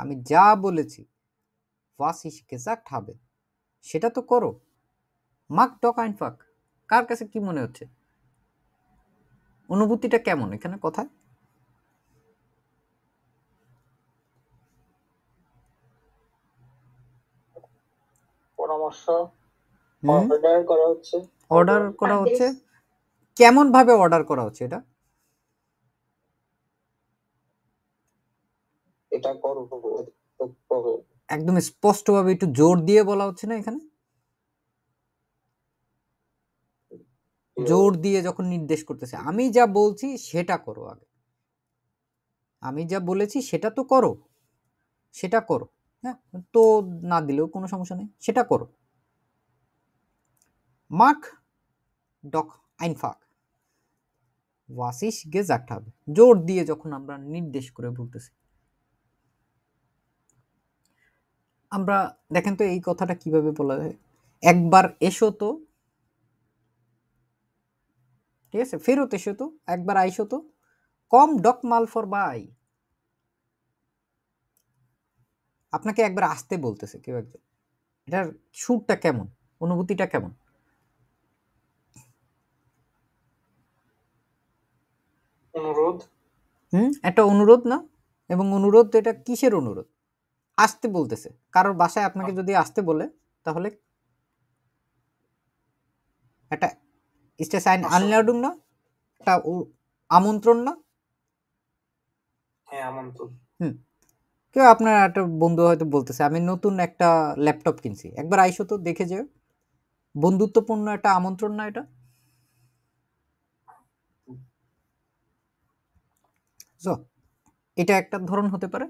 আমি যা বলেছি ওয়াসিস গেজাক্ট হবে সেটা তো করো। মাক ডক আইনফাক, কার কাছে কি মনে হচ্ছে? অনুভূতিটা কেমন এখানে কথায়? পরামর্শ, অর্ডার করা হচ্ছে। অর্ডার করা হচ্ছে। আদেশ। কেমন ভাবে অর্ডার করা হচ্ছে এটা? এটা করো, করো। একদম স্পষ্টভাবে একটু জোর দিয়ে বলা হচ্ছে না এখানে? জোর দিয়ে যখন নির্দেশ করতেছে, আমি যা বলছি সেটা করো আগে। আমি যা বলেছি সেটা তো করো, সেটা করো। হ্যাঁ, তো না দিলেও কোনো সমস্যা নেই, সেটা করো। মাক ডক আইনফাক ওয়াসিস গেজাক্ট হবে, জোর দিয়ে যখন আমরা নির্দেশ করে বলতেছি। আমরা দেখেন তো এই কথাটা কিভাবে বলা যায়। একবার এসো তো, ঠিক আছে, ফেরত এসো তো, একবার আইসো তো, কম ডক মাল ফর বাই। আপনাকে একবার আসতে বলতেছে কেউ একজন, এটার সুরটা কেমন, অনুভূতিটা কেমন? অনুরোধ। একটা অনুরোধ না? এবং অনুরোধ এটা কিসের অনুরোধ? আসতে বলতেছে। কারোর বাসায় আপনাকে যদি আসতে বলে তাহলে একটা ইস্টে সাইন আনলাউডিং না, একটা আমন্ত্রণ না? হ্যাঁ, আমন্ত্রণ। কেউ আপনার একটা বন্ধু হয়তো বলতেছে আমি নতুন একটা ল্যাপটপ কিনছি, একবার আইসো তো দেখে যেও। বন্ধুত্বপূর্ণ একটা আমন্ত্রণ না এটা? সো এটা একটা ধরন হতে পারে।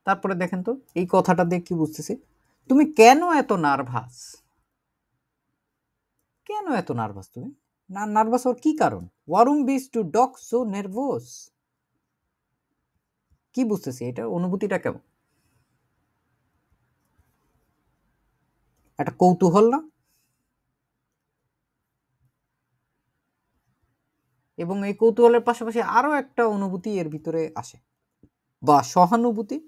তারপরে দেখেন তো এই কথাটা দিয়ে কি বুঝতেছি, তুমি কেন এত নার্ভাস? কেন এত নার্ভাস তুমি? না, নার্ভাস হওয়ার কি কারণ? ওয়ারুম বিস টু ডক সো নার্ভাস। কি বুঝতেছি, এটা অনুভূতিটা কেমন? একটা কৌতূহল না? এবং এই কৌতূহলের পাশাপাশি আরো একটা অনুভূতি এর ভিতরে আসে, বা সহানুভূতি।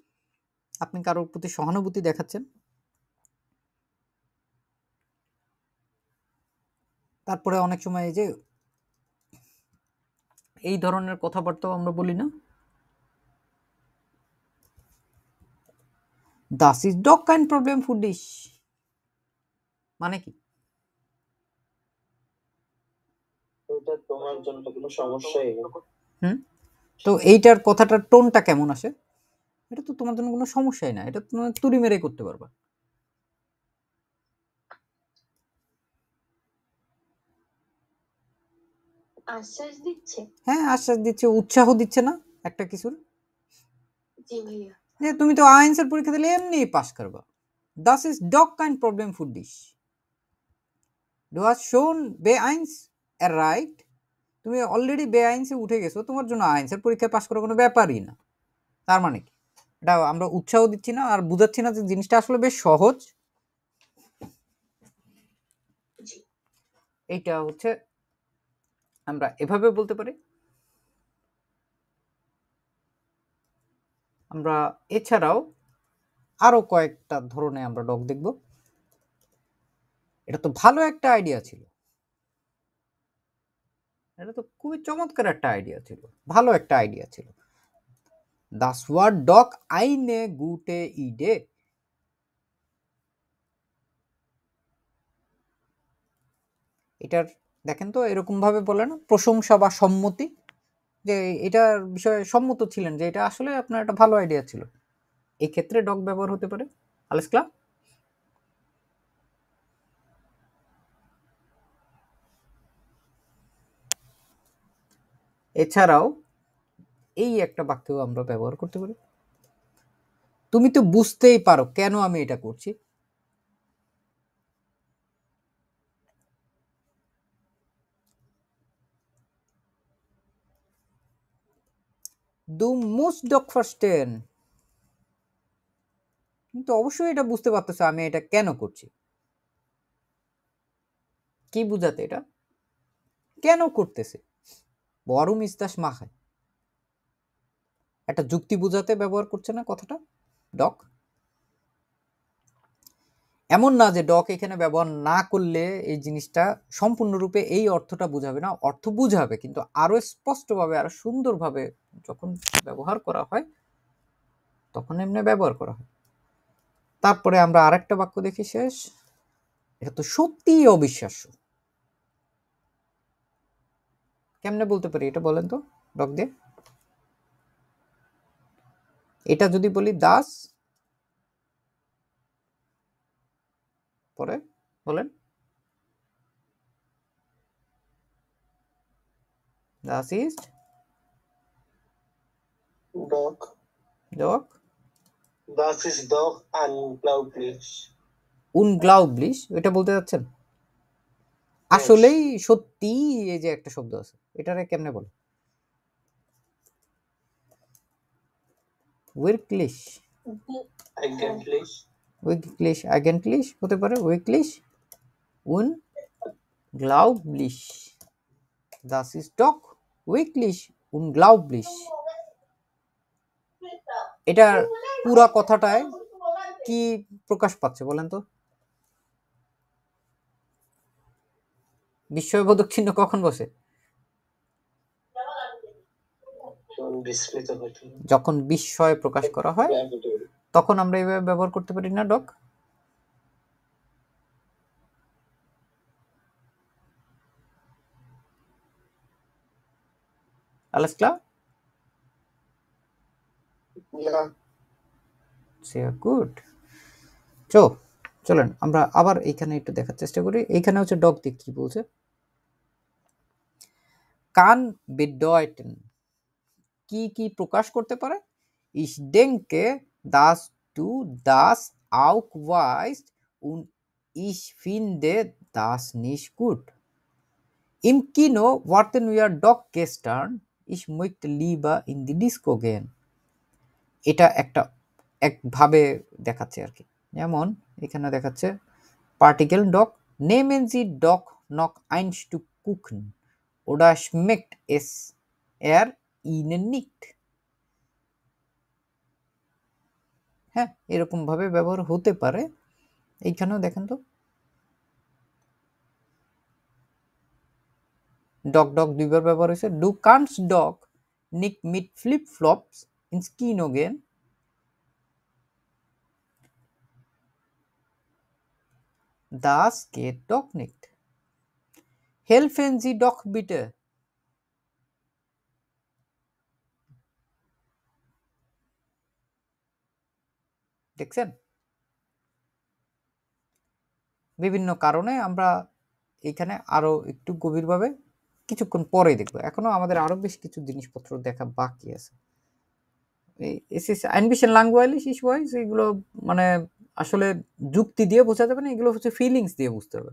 আপনি কারোর প্রতি সহানুভূতি দেখাচ্ছেন। তারপরে অনেক সময় এই যে এই ধরনের কথাবার্তাও আমরা বলি না, Das is dog kind problem food dish. মানে কি? এটা তোমার জন্য কোনো সমস্যাই না। তো এইটার কথাটার টোনটা কেমন আসে? এটা তো তোমার জন্য কোনো সমস্যাই না, এটা তুমি তুড়ি মেরে করতে পারবা। আশ্বাস দিচ্ছে। হ্যাঁ, আশ্বাস দিচ্ছে, উৎসাহ দিচ্ছে না একটা কিছুর, জি ভাইয়া। যে তুমি তো আইএনসের পরীক্ষা দিলে এমনি পাস করবা। Das is dog kind problem food dish. Do হাজ শোন B1 erreicht, তুমি অলরেডি B1 এ উঠে গেছো, তোমার জন্য A1 এর পরীক্ষায় পাস করা কোনো ব্যাপারই না। তার মানে কি, এটা আমরা উৎসাহ দিচ্ছি না আর বুঝাচ্ছি না যে জিনিসটা আসলে বেশ সহজ। এইটা হচ্ছে আমরা এভাবে বলতে পারি। আমরা এছাড়াও আরো কয়েকটা ধরনে আমরা ডগ দেখব। এটা তো ভালো একটা আইডিয়া ছিল, এটা তো খুবই চমৎকার একটা আইডিয়া ছিল, ভালো একটা আইডিয়া ছিল। Das war doch eine gute Idee. এটার দেখেন তো এরকম ভাবে বলে না, প্রশংসা বা সম্মতি, যে এটার বিষয়ে সম্মত ছিলেন যে এটা আসলে আপনার একটা ভালো আইডিয়া ছিল। এই ক্ষেত্রে ডগ ব্যবহার হতে পারে। আলেস ক্লা। এছাড়াও এই একটা বাক্যও আমরা ব্যবহার করতে পারি, তুমি তো বুঝতেই পারো কেন আমি এটা করছি। Du musst doch verstehen, কিন্তু অবশ্যই এটা বুঝতে পারতেছো আমি এটা কেন করছি। কি বুঝাতে, এটা কেন করতেছে। Warum ist das machen, একটা যুক্তি বুঝাতে ব্যবহার করছে না কথাটা ডক। এমন না যে ডক এখানে ব্যবহার না করলে এই জিনিসটা সম্পূর্ণরূপে এই অর্থটা বুঝাবে না, অর্থ বুঝাবে, কিন্তু আরো স্পষ্টভাবে আরো সুন্দরভাবে যখন ব্যবহার করা হয় তখন এমনি ব্যবহার করা হয়। তারপরে আমরা আরেকটা বাক্য দেখি শেষ, এটা তো সত্যিই অবিশ্বাস্য। কেমনে বলতে পারি এটা বলেন তো ডক দিয়ে। এটা যদি বলি দাস, পরে বলেন দাস ইজ Doch. ডক Das ist doch unglaublich. উনগ্লাউবলিশ, এটা বলতে যাচ্ছেন। আসলেই সত্যি এই যে একটা শব্দ আছে, এটারে কেমনে বলে। উইকলিশ, Eigentlich. উইকলিশ, আগেন্টলিশ হতে পারে, উইকলিশ, উনগ্লাউবলিশ, das ist doch wirklich unglaublich। এটার পুরা কথাটায় কি প্রকাশ পাচ্ছে বলেন তো। বিস্ময়বোধক চিহ্ন কখন বসে, বিস্মিত হতে। যখন বিস্ময় প্রকাশ করা হয় তখন আমরা এইভাবে ব্যবহার করতে পারি না doc. Alles klar? Ja. Sehr gut. চলেন আমরা আবার এইখানে একটু দেখার চেষ্টা করি। এইখানে হচ্ছে ডগ দিয়ে কি বলছে, কান bedeuten, কি কি প্রকাশ করতে পারে। Ich denke, dass du das auch weißt und ich finde das nicht gut. Im Kino warten wir doch gestern, ich möchte lieber in die Disco gehen. এটা একটা একভাবে দেখাচ্ছে আর কি, যেমন এখানে দেখাচ্ছে পার্টিকেল ডক, nehmen Sie doch noch ein Stück Kuchen oder schmeckt es Ihnen nicht। হ্যাঁ, এরকম ভাবে ব্যবহার হতে পারে। এইখানেও দেখেন তো ডগ ডগ দুইবার ব্যবহার হয়েছে। ডু কান্স ডগ নিক মিট ফ্লিপ ফ্লপস ইনস কিনো gain, das geht doch nicht। helfen Sie doch bitte। দেখছেন, বিভিন্ন কারণে আমরা এখানে আরো একটু গভীরভাবে কিছুক্ষণ পরে দেখবো, এখনো আমাদের আরো বেশ কিছু জিনিসপত্র দেখা বাকি আছে। এগুলো মানে আসলে যুক্তি দিয়ে বোঝা যাবে না, এগুলো হচ্ছে ফিলিংস দিয়ে বুঝতে হবে।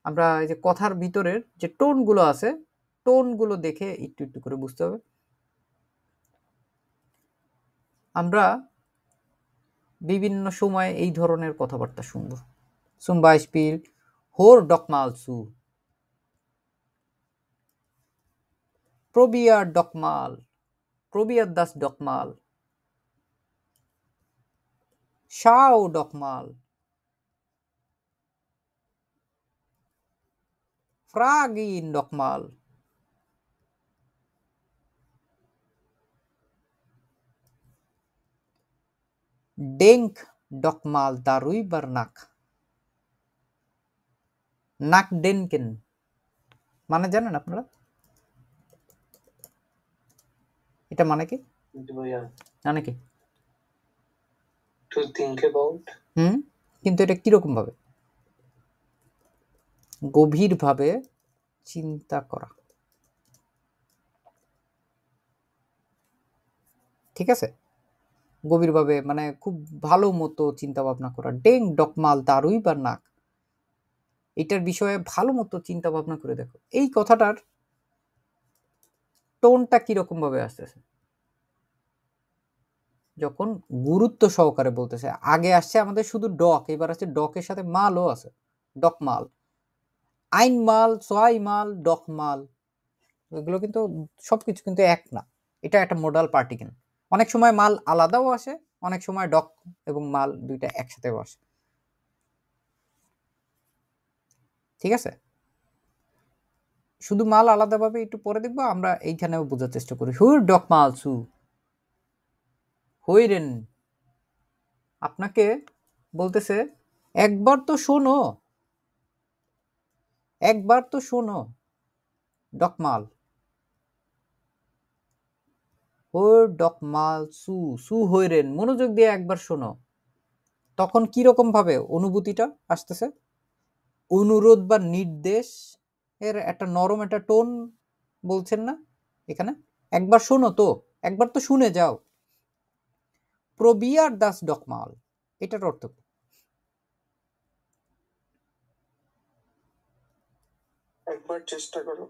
আমরা এই যে কথার ভিতরের যে টোনগুলো আছে, টোনগুলো দেখে একটু একটু করে বুঝতে হবে। আমরা বিভিন্ন সময়ে এই ধরনের কথাবার্তা শুনবো। Zum Beispiel, hör doch mal zu. Probier doch mal. Probier das doch mal. Schau doch mal. Frag ihn doch mal. Denk doch mal darüber nach. Nachdenken মানে জানেন আপনারা? এটা মানে কি? মানে কি? To think about. কিন্তু এটা কিরকম ভাবে? গভীরভাবে চিন্তা করা। ঠিক আছে? গভীরভাবে মানে খুব ভালো মতো চিন্তা ভাবনা করা। Denk doch mal darüber nach. এটার বিষয়ে ভালো মতো চিন্তা ভাবনা করে দেখো। এই কথাটার টোনটা কিরকম ভাবে আসতেছে? যখন গুরুত্ব সহকারে বলতেছে। আগে আসছে আমাদের শুধু ডক, এবার আসছে ডকের সাথে মালও আছে। ডক মাল, আইন মাল, সোয়াই মাল, ডক মাল, এগুলো কিন্তু সবকিছু কিন্তু এক না। এটা একটা মোডাল পার্টিকেল। অনেক সময় মাল আলাদাও আসে, অনেক সময় ডক এবং মাল দুইটা একসাথেও আসে। ঠিক আছে? শুধু মাল আলাদাভাবে একটু পরে দেখবো, আমরা এইখানেও বোঝার চেষ্টা করি। হুর ডক মাল সু হইরেন, আপনাকে বলতেছে একবার তো শোনো, একবার তো শোনো। ডক মাল, হুর ডক মাল সু, সু হইরেন, মনোযোগ দিয়ে একবার শোনো। তখন কি রকম ভাবে অনুভূতিটা আসতেছে? অনুরোধ বা নির্দেশ এর একটা নরম একটা টোন বলছেন না এখানে? একবার শোনো তো, একবার তো শুনে যাও। প্রবিয়ার দাস ডকমাল, এটার অর্থ কি? একবার চেষ্টা করো।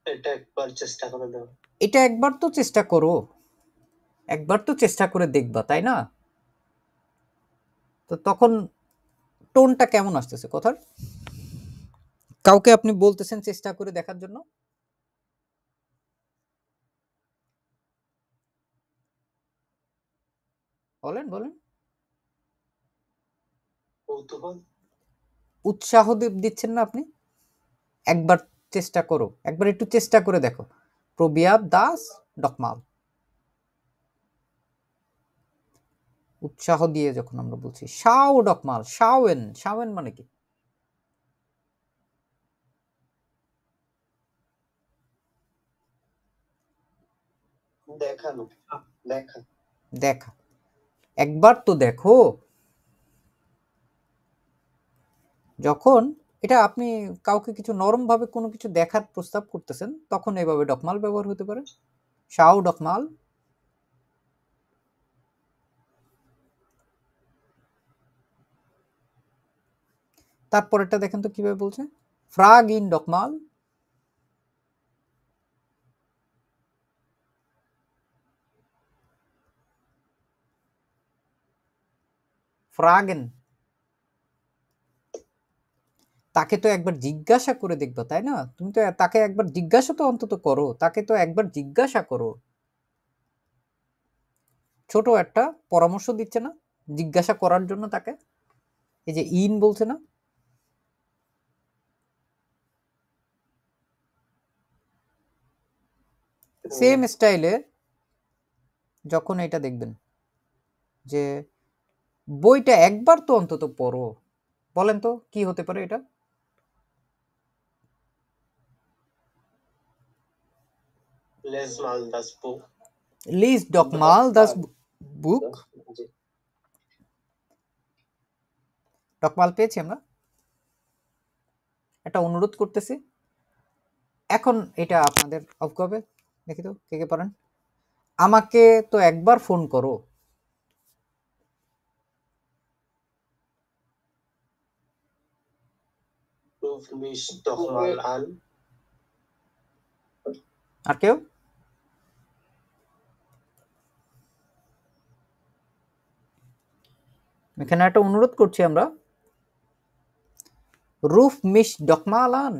এটা একবার চেষ্টা করে দাও। এটা একবার তো চেষ্টা করো, একবার তো চেষ্টা করে দেখবা, তাই না? তো তখন টোনটা কেমন আসতেছে কথার? কাউকে আপনি বলতেছেন চেষ্টা করে দেখার জন্য, বলেন বলেন। কৌতূহল, উৎসাহ দিচ্ছেন না আপনি? একবার চেষ্টা করো, একবার একটু চেষ্টা করে দেখো। প্রবিয়ার দাস ডকমাল, উৎসাহ দিয়ে যখন আমরা বলছি। শাও ডকমাল, শাওয়েন, শাওয়েন মানে কি? দেখানো, দেখা, দেখা। একবার তো দেখো। যখন এটা আপনি কাউকে কিছু নরম ভাবে কোনো কিছু দেখার প্রস্তাব করতেছেন, তখন এইভাবে ডকমাল ব্যবহার হতে পারে। শাও ডকমাল। তারপরেরটা দেখেন তো কিভাবে বলছে। ফ্রাগ ইন ডকমাল, ফ্রাগেন, তাকে তো একবার জিজ্ঞাসা করে দেখবা, তাই না? তুমি তো তাকে একবার জিজ্ঞাসা তো অন্তত করো, তাকে তো একবার জিজ্ঞাসা করো। ছোট একটা পরামর্শ দিচ্ছে না জিজ্ঞাসা করার জন্য তাকে? এই যে ইন বলছে না, সেম স্টাইলে যখন এটা দেখবেন যে বইটা একবার তো অন্তত পড়ো, বলেন তো কি হতে পারে এটা? লেস মাল দাস বুক, লিজ ডক মাল দাস বুক। ডকমাল পেয়েছি আমরা। একটা অনুরোধ করতেছি, এখন এটা আপনাদের অফ হবে। দেখি তো কে কে পারেন। আমাকে তো একবার ফোন করো। Ruf mich doch mal an. আর কেউ? এখানে একটা অনুরোধ করছি আমরা, রুফ মিশ ডকমালান,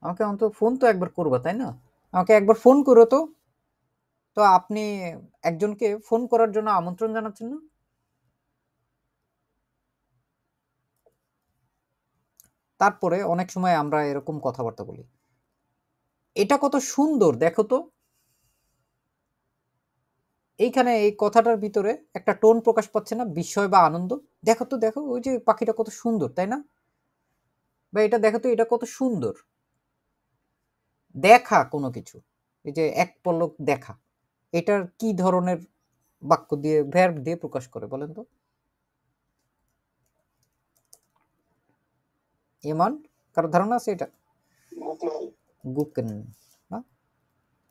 আমাকে অন্তত ফোন তো একবার করবা, তাই না? আমাকে একবার ফোন করো তো। তো আপনি একজনকে ফোন করার জন্য আমন্ত্রণ জানাচ্ছেন না? তারপরে অনেক সময় আমরা এরকম কথাবার্তা বলি, এটা কত সুন্দর দেখো তো। এইখানে এই কথাটার ভিতরে একটা টোন প্রকাশ পাচ্ছে না, বিস্ময় বা আনন্দ। দেখো তো, দেখো ওই যে পাখিটা কত সুন্দর, তাই না? বা এটা দেখো তো, এটা কত সুন্দর। দেখা কোনো কিছু, এই যে এক পলক দেখা, এটার কি ধরনের বাক্য দিয়ে, ভার্ব দিয়ে প্রকাশ করে বলেন তো? ইমান, কারো ধারণা আছে এটা? গুকেন না,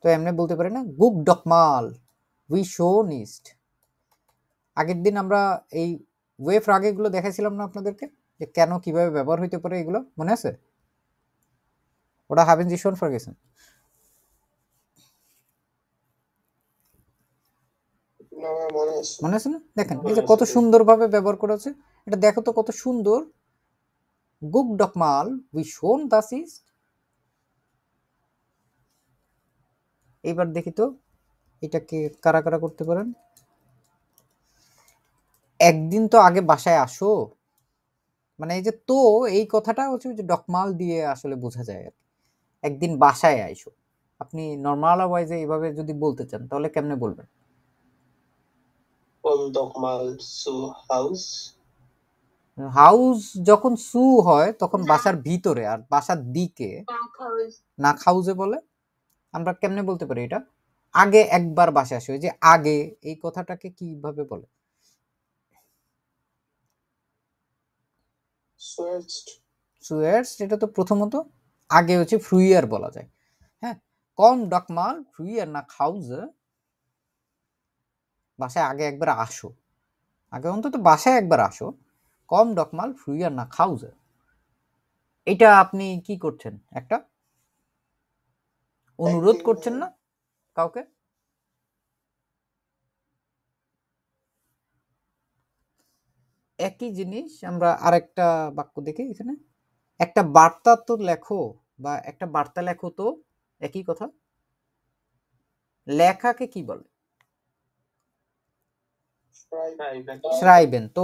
তো এমনি বলতে পারি না, গুক ডকমাল উই শো নিস্ট। আগের দিন আমরা এই ওয়ে ফ্রাগে গুলো দেখাইছিলাম না আপনাদেরকে, যে কেন কিভাবে ব্যবহার হইতে পারে, এগুলো মনে আছে? ওটা হাবেন জি শোন ফার্গেসন, মনে আছে না? দেখেন এই যে কত সুন্দরভাবে ব্যবহার করেছে, এটা দেখো তো কত সুন্দর। গুক ডকমাল উই শোন দাস ইস্ট। এইবার দেখি তো এটাকে কারা কারা করতে পারেন। একদিন তো আগে বাসায় আসো, মানে এই যে তো, এই কথাটা হচ্ছে যে ডকমাল দিয়ে আসলে বোঝা যায় আর কি। একদিন বাসায় আইসো, আপনি নর্মাল ওয়াইজে এইভাবে যদি বলতে চান তাহলে কেমনে বলবেন? Komm doch mal zu Haus. House যখন সু হয় তখন বাসার ভিতরে, আর বাসার দিকে না হাউসে বলে। আমরা কেমনে বলতে পারি এটা? আগে একবার বাসায় আসো, এই যে আগে, এই কথাটাকে কিভাবে বলে? সুয়েটস, এটা তো প্রথমত আগে হচ্ছে ফ্রুইয়ার বলা যায়। হ্যাঁ, কম ডকমাল ফ্রুইয়ার না হাউসে, বাসায় আগে একবার আসো, আগে অন্তত বাসায় একবার আসো। কম ডকমাল ফ্রুইয়ার না হাউসে, এটা আপনি কি করছেন? একটা অনুরোধ করছেন না কাউকে? একই জিনিস আমরা আরেকটা বাক্য দেখি এখানে, একটা বার্তা তো লেখো, বা একটা বার্তা লেখো তো, একই কথা। লেখাকে কি বলে? শ্রাইবেন। তো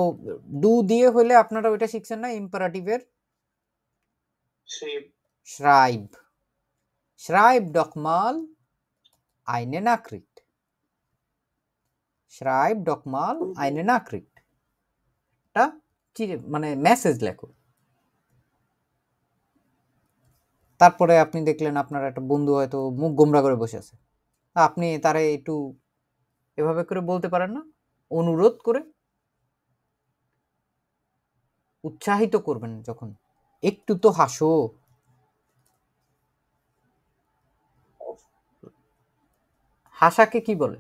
ডু দিয়ে হলে আপনারা ওইটা শিখছেন না, ইম্পারেটিভের শ্রাইব। শ্রাইব ডকমাল আইনে নাকরিট, শ্রাইব ডকমাল আইনে নাকরিট, এটা মানে মেসেজ লেখো। তারপরে আপনি দেখলেন আপনার একটা বন্ধু হয়তো মুখ গোমরা করে বসে আছে, আপনি তারে একটু এভাবে করে বলতে পারেন না, অনুরোধ করে উৎসাহিত করবেন, যখন একটু তো হাসো। হাসাকে কি বলে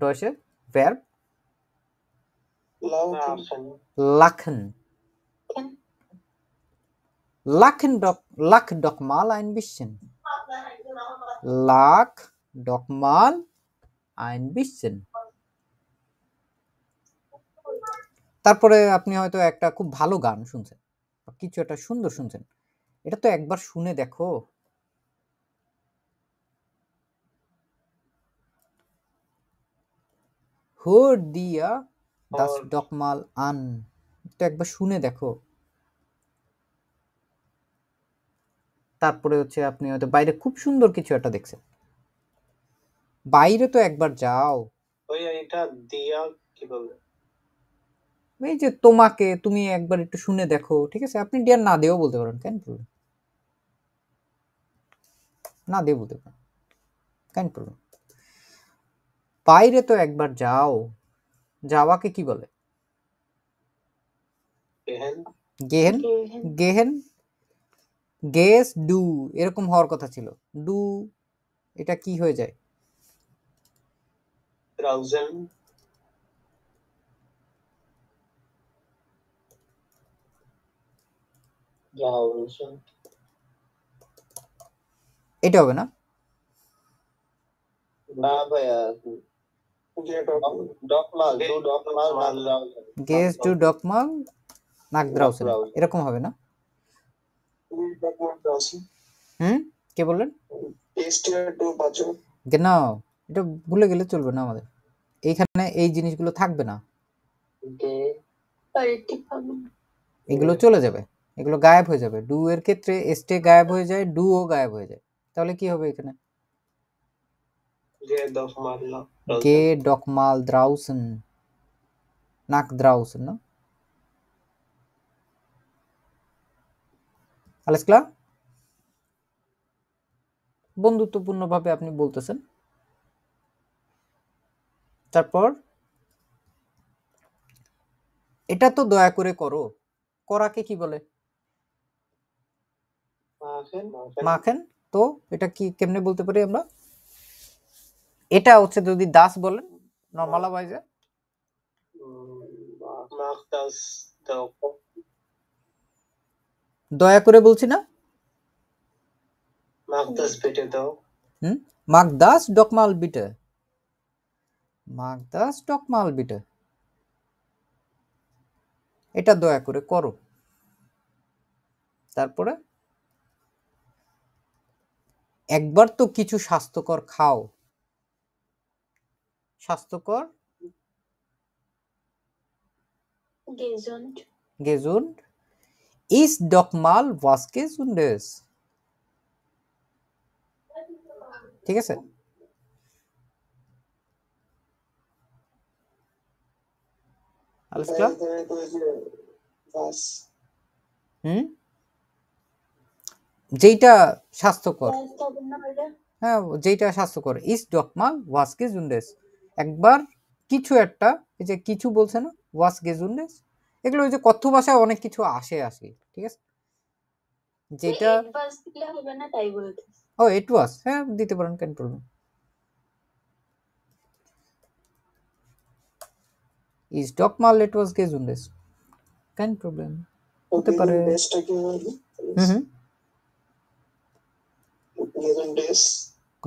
ডয়েশে? ভার্ব লাখন। লাখ ডকমাল আইন বিশেন, লাখ ডকমাল আইন বিশেন। তারপরে আপনি হয়তো একটা খুব ভালো গান শুনছেন, কিছু একটা সুন্দর শুনছেন, এটা তো একবার শুনে দেখো। হোর দিয়া দাস ডকমাল আন, তো একবার শুনে দেখো। তারপরে হচ্ছে আপনি হয়তো বাইরে খুব সুন্দর কিছু একটা দেখছেন, বাইরে তো একবার যাও। ওই এটা দিয়া কি বলবো? এই যে তোমাকে, তুমি একবার একটু শুনে দেখো, ঠিক আছে? আপনি ডিয়ার না দিয়েও বলতে পারেন, কেন প্রবলেম? না দিয়ে বলতে পারেন, কেন প্রবলেম? বাইরে তো একবার যাও, যাওয়াকে কি বলে? Gehen. গেহেন। গেহেন, গেস, ডু এরকম হওয়ার কথা ছিল, ডু এটা কি হয়ে যায়? Draußen. draußen, এটা হবে না, না ভাইয়া, ডকমাল, du ডকমাল nach draußen, গেস টু ডকমাল নাক nach দ্রাউসেন, draußen. এরকম হবে না? ডকমাল draußen, হুম, কে বললেন? ist hier du বাজু, না, এটা ভুলে গেলে চলবে না আমাদের, এইখানে এই জিনিসগুলো থাকবে না, পলিটিক হবে না। এগুলো চলে যাবে, এগুলো গায়েব হয়ে যাবে। ডু এর ক্ষেত্রে এস্টে গায়েব হয়ে যায়, ডু ও গায়েব হয়ে যায়, তাহলে কি হবে এখানে? গে দফ মারলা গে ডকমাল দ্রাউসেন, নাক দ্রাউসেন, না? alles klar? বন্ধুত্বপূর্ণ ভাবে আপনি বলতেছেন। তারপর এটা তো দয়া করে করো, করাকে কি বলে? মাখেন। তো এটা কি কেমনে বলতে পারি আমরা? এটা হচ্ছে যদি দাস বলেন নর্মালাইজে, mach das doch দয়া করে বলছি না, mach das bitte doch মাক দাস ডকমাল বিটে, মাক দাস ডকমাল বিটে, এটা দয়া করে করো। তারপরে একবার তো কিছু স্বাস্থ্যকর খাও, স্বাস্থ্যকর gesund, gesund ist doch mal was gesundes, ঠিক আছে? alles klar? হুম, যেটা স্বাস্থ্যকর, was হবে না বলে হ্যাঁ, যেটা স্বাস্থ্যকর, ইস ডকমাল ওয়াস গেজুন্ডেস, একবার কিছু একটা, এই যে কিছু বলছে না, ওয়াস গেজুন্ডেস, এগুলো ওই যে কথ্য ভাষায় অনেক কিছু আসে, ঠিক আছে, যেটা was দিলে হবে না তাই বলতে। ও ইট ওয়াস, হ্যাঁ দিতে পারেন, কেন প্রবলেম, ইস ডকমাল ইট ওয়াস গেজুন্ডেস, কেন প্রবলেম, হতে পারে। হুম,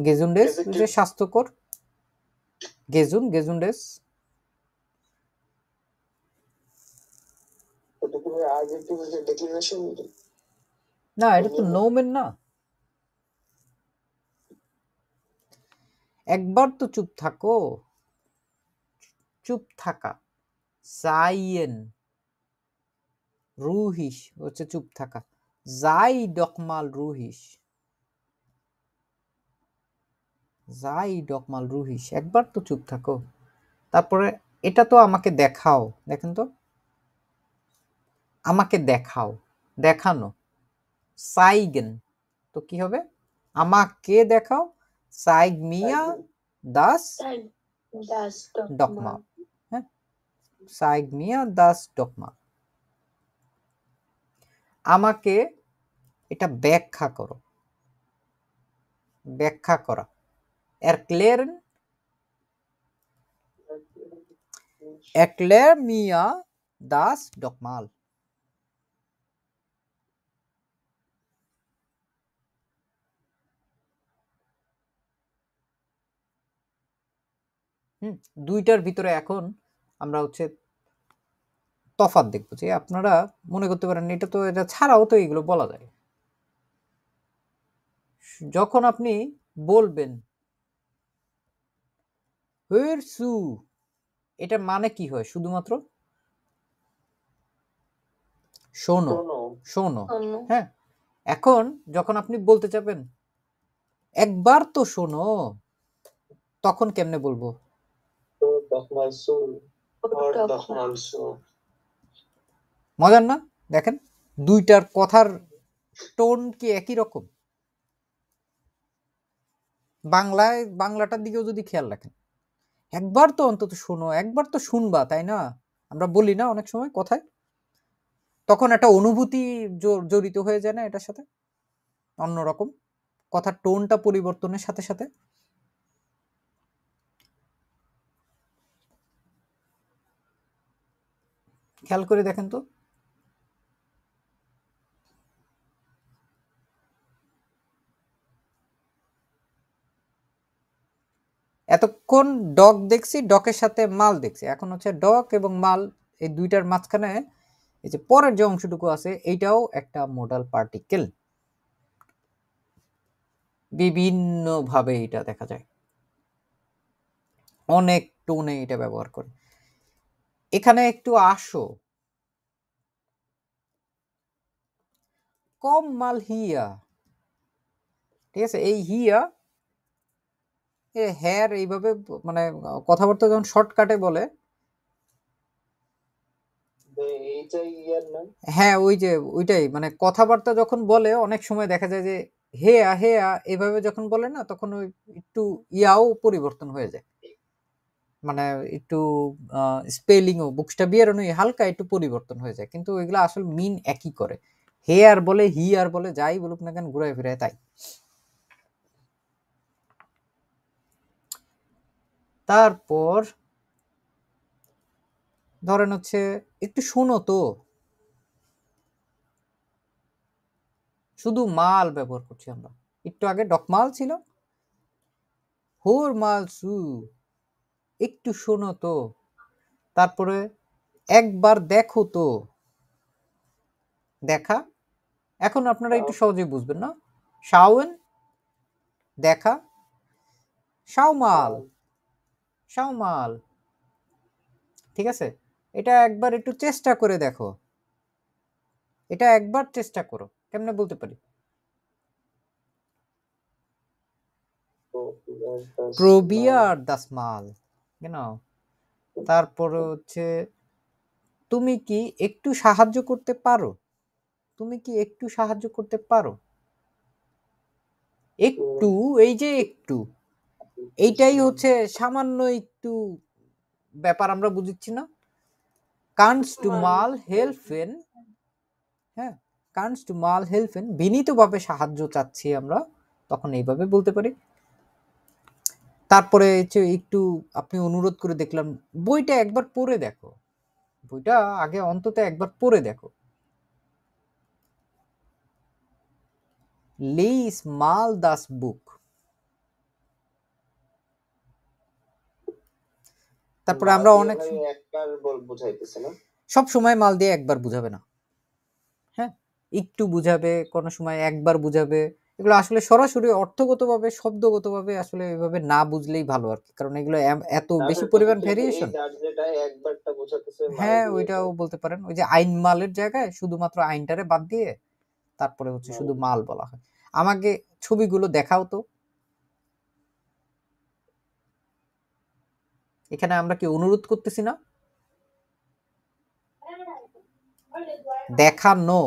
গেজুন্ডেস যে স্বাস্থ্যকর, গেজুন্ডেস, না এটা তো নোমেন না, একবার তো চুপ থাকো, চুপ থাকা, সাইয়েন রুহিস হচ্ছে চুপ থাকা, যাই ডকমাল রুহিস, যাই ডকমাল রুহিস, একবার তো চুপ থাকো। তারপরে এটা তো আমাকে দেখাও, দেখেন তো, আমাকে দেখাও, দেখানো, সাইগেন, তো কি হবে? আমাকে দেখাও, সাইগ মিয়া দাস das ডকমাল, হ্যাঁ, সাইগ মিয়া দাস ডকমাল, আমাকে এটা ব্যাখ্যা করো, ব্যাখ্যা করা, erklären, erklär mir das doch mal, দুইটার ভিতরে এখন আমরা হচ্ছে তফাৎ দেখবো, যে আপনারা মনে করতে পারেন এটা তো, এটা ছাড়াও তো এগুলো বলা যায়। যখন আপনি বলবেন hörst du, এটা মানে কি হয়? শুধুমাত্র শোনো, শোনো, হ্যাঁ। এখন যখন আপনি বলতে চাবেন একবার তো শোনো, তখন কেমনে বলবো? মজার না? দেখেন দুইটার কথার টোন কি একই রকম? বাংলাটার দিকেও যদি খেয়াল রাখেন, একবার তো অন্তত শোনো, একবার তো শুনবা, তাই না? আমরা বলি না অনেক সময় কথায়, তখন একটা অনুভূতি জড়িত হয়ে যায় না এটার সাথে, অন্যরকম কথার টোনটা পরিবর্তনের সাথে সাথে। খেয়াল করে দেখেন তো, এতক্ষণ ডগ দেখছি, ডকের সাথে মাল দেখছি, এখন হচ্ছে ডক এবং মাল এই দুইটার মাঝখানে এই যে পরের যে অংশটুকু আছে এইটাও একটা মোডাল পার্টিকেল। বিভিন্ন ভাবে এটা দেখা যায়, অনেক টোনে এটা ব্যবহার করে। এখানে একটু আসো, কম মাল হিয়া, ঠিক আছে। এই হিয়া হ্যার এইভাবে মানে কথাবার্তা যখন শর্টকাটে বলে, এইটাই ইয়ার না? হ্যাঁ ওই যে ওইটাই, মানে কথাবার্তা যখন বলে অনেক সময় দেখা যায় যে হেয়া হেয়া এভাবে যখন বলে না, তখন ওই একটু ইয়াও পরিবর্তন হয়ে যায়, মানে একটু স্পেলিংও বুকসটা বিয়ারণই হালকা একটু পরিবর্তন হয়ে যায়, কিন্তু ওইগুলো আসলে মিন একই করে। হে আর বলে, হি আর বলে, যাই বলুক না কেন ঘুরায় ফিরায় তাই। তারপর ধরেন হচ্ছে একটু শোনো তো, শুধু মাল ব্যবহার করছি আমরা। একটু আগে ডকমাল ছিল, হোর মাল সু, একটু শোনো তো, তারপরে একবার দেখো তো, দেখা। এখন আপনারা একটু সহজেই বুঝবেন না, শাওন দেখা, শাওমাল, শাওমাল, ঠিক আছে। এটা একবার একটু চেষ্টা করে দেখো, এটা একবার চেষ্টা করো, কেমনে বলতে পারি? প্রবিয়ার দাস মাল, genau। তারপরে হচ্ছে তুমি কি একটু সাহায্য করতে পারো, তুমি কি একটু সাহায্য করতে পারো, একটু, এই যে একটু, এইটাই হচ্ছে সামান্য একটু ব্যাপার আমরা বুঝছি না। কানস টু মাল হেল্পেন, হ্যাঁ কানস টু মাল হেল্পেন, বিনীতভাবে সাহায্য চাচ্ছি আমরা, তখন এইভাবে বলতে পারি। তারপরে হচ্ছে একটু আপনি অনুরোধ করে দেখলাম, বইটা একবার পড়ে দেখো, বইটা আগে অন্তত একবার পড়ে দেখো। লিস মাল দাস বুক, তারপরে আমরা অনেক একবার বুঝাইতেছে না, সব সময় মাল দিয়ে একবার বুঝাবে না, হ্যাঁ একটু বুঝাবে, কোন সময় একবার বুঝাবে। এগুলো আসলে সরাসরি অর্থগতভাবে শব্দগতভাবে আসলে এভাবে না বুঝলেই ভালো আর কি, কারণ এগুলো এত বেশি পরিমাণ ভেরিয়েশন। একবারটা বোঝাতেছে মাল হ্যাঁ দিয়ে, ওইটাও বলতে পারেন, ওই যে আইন মালের জায়গায় শুধুমাত্র আইনটারে বাদ দিয়ে তারপরে হচ্ছে শুধু মাল বলা হয়। আমাকে ছবিগুলো দেখাও তো, এখানে আমরা কি অনুরোধ করতেছি না? দেখানো,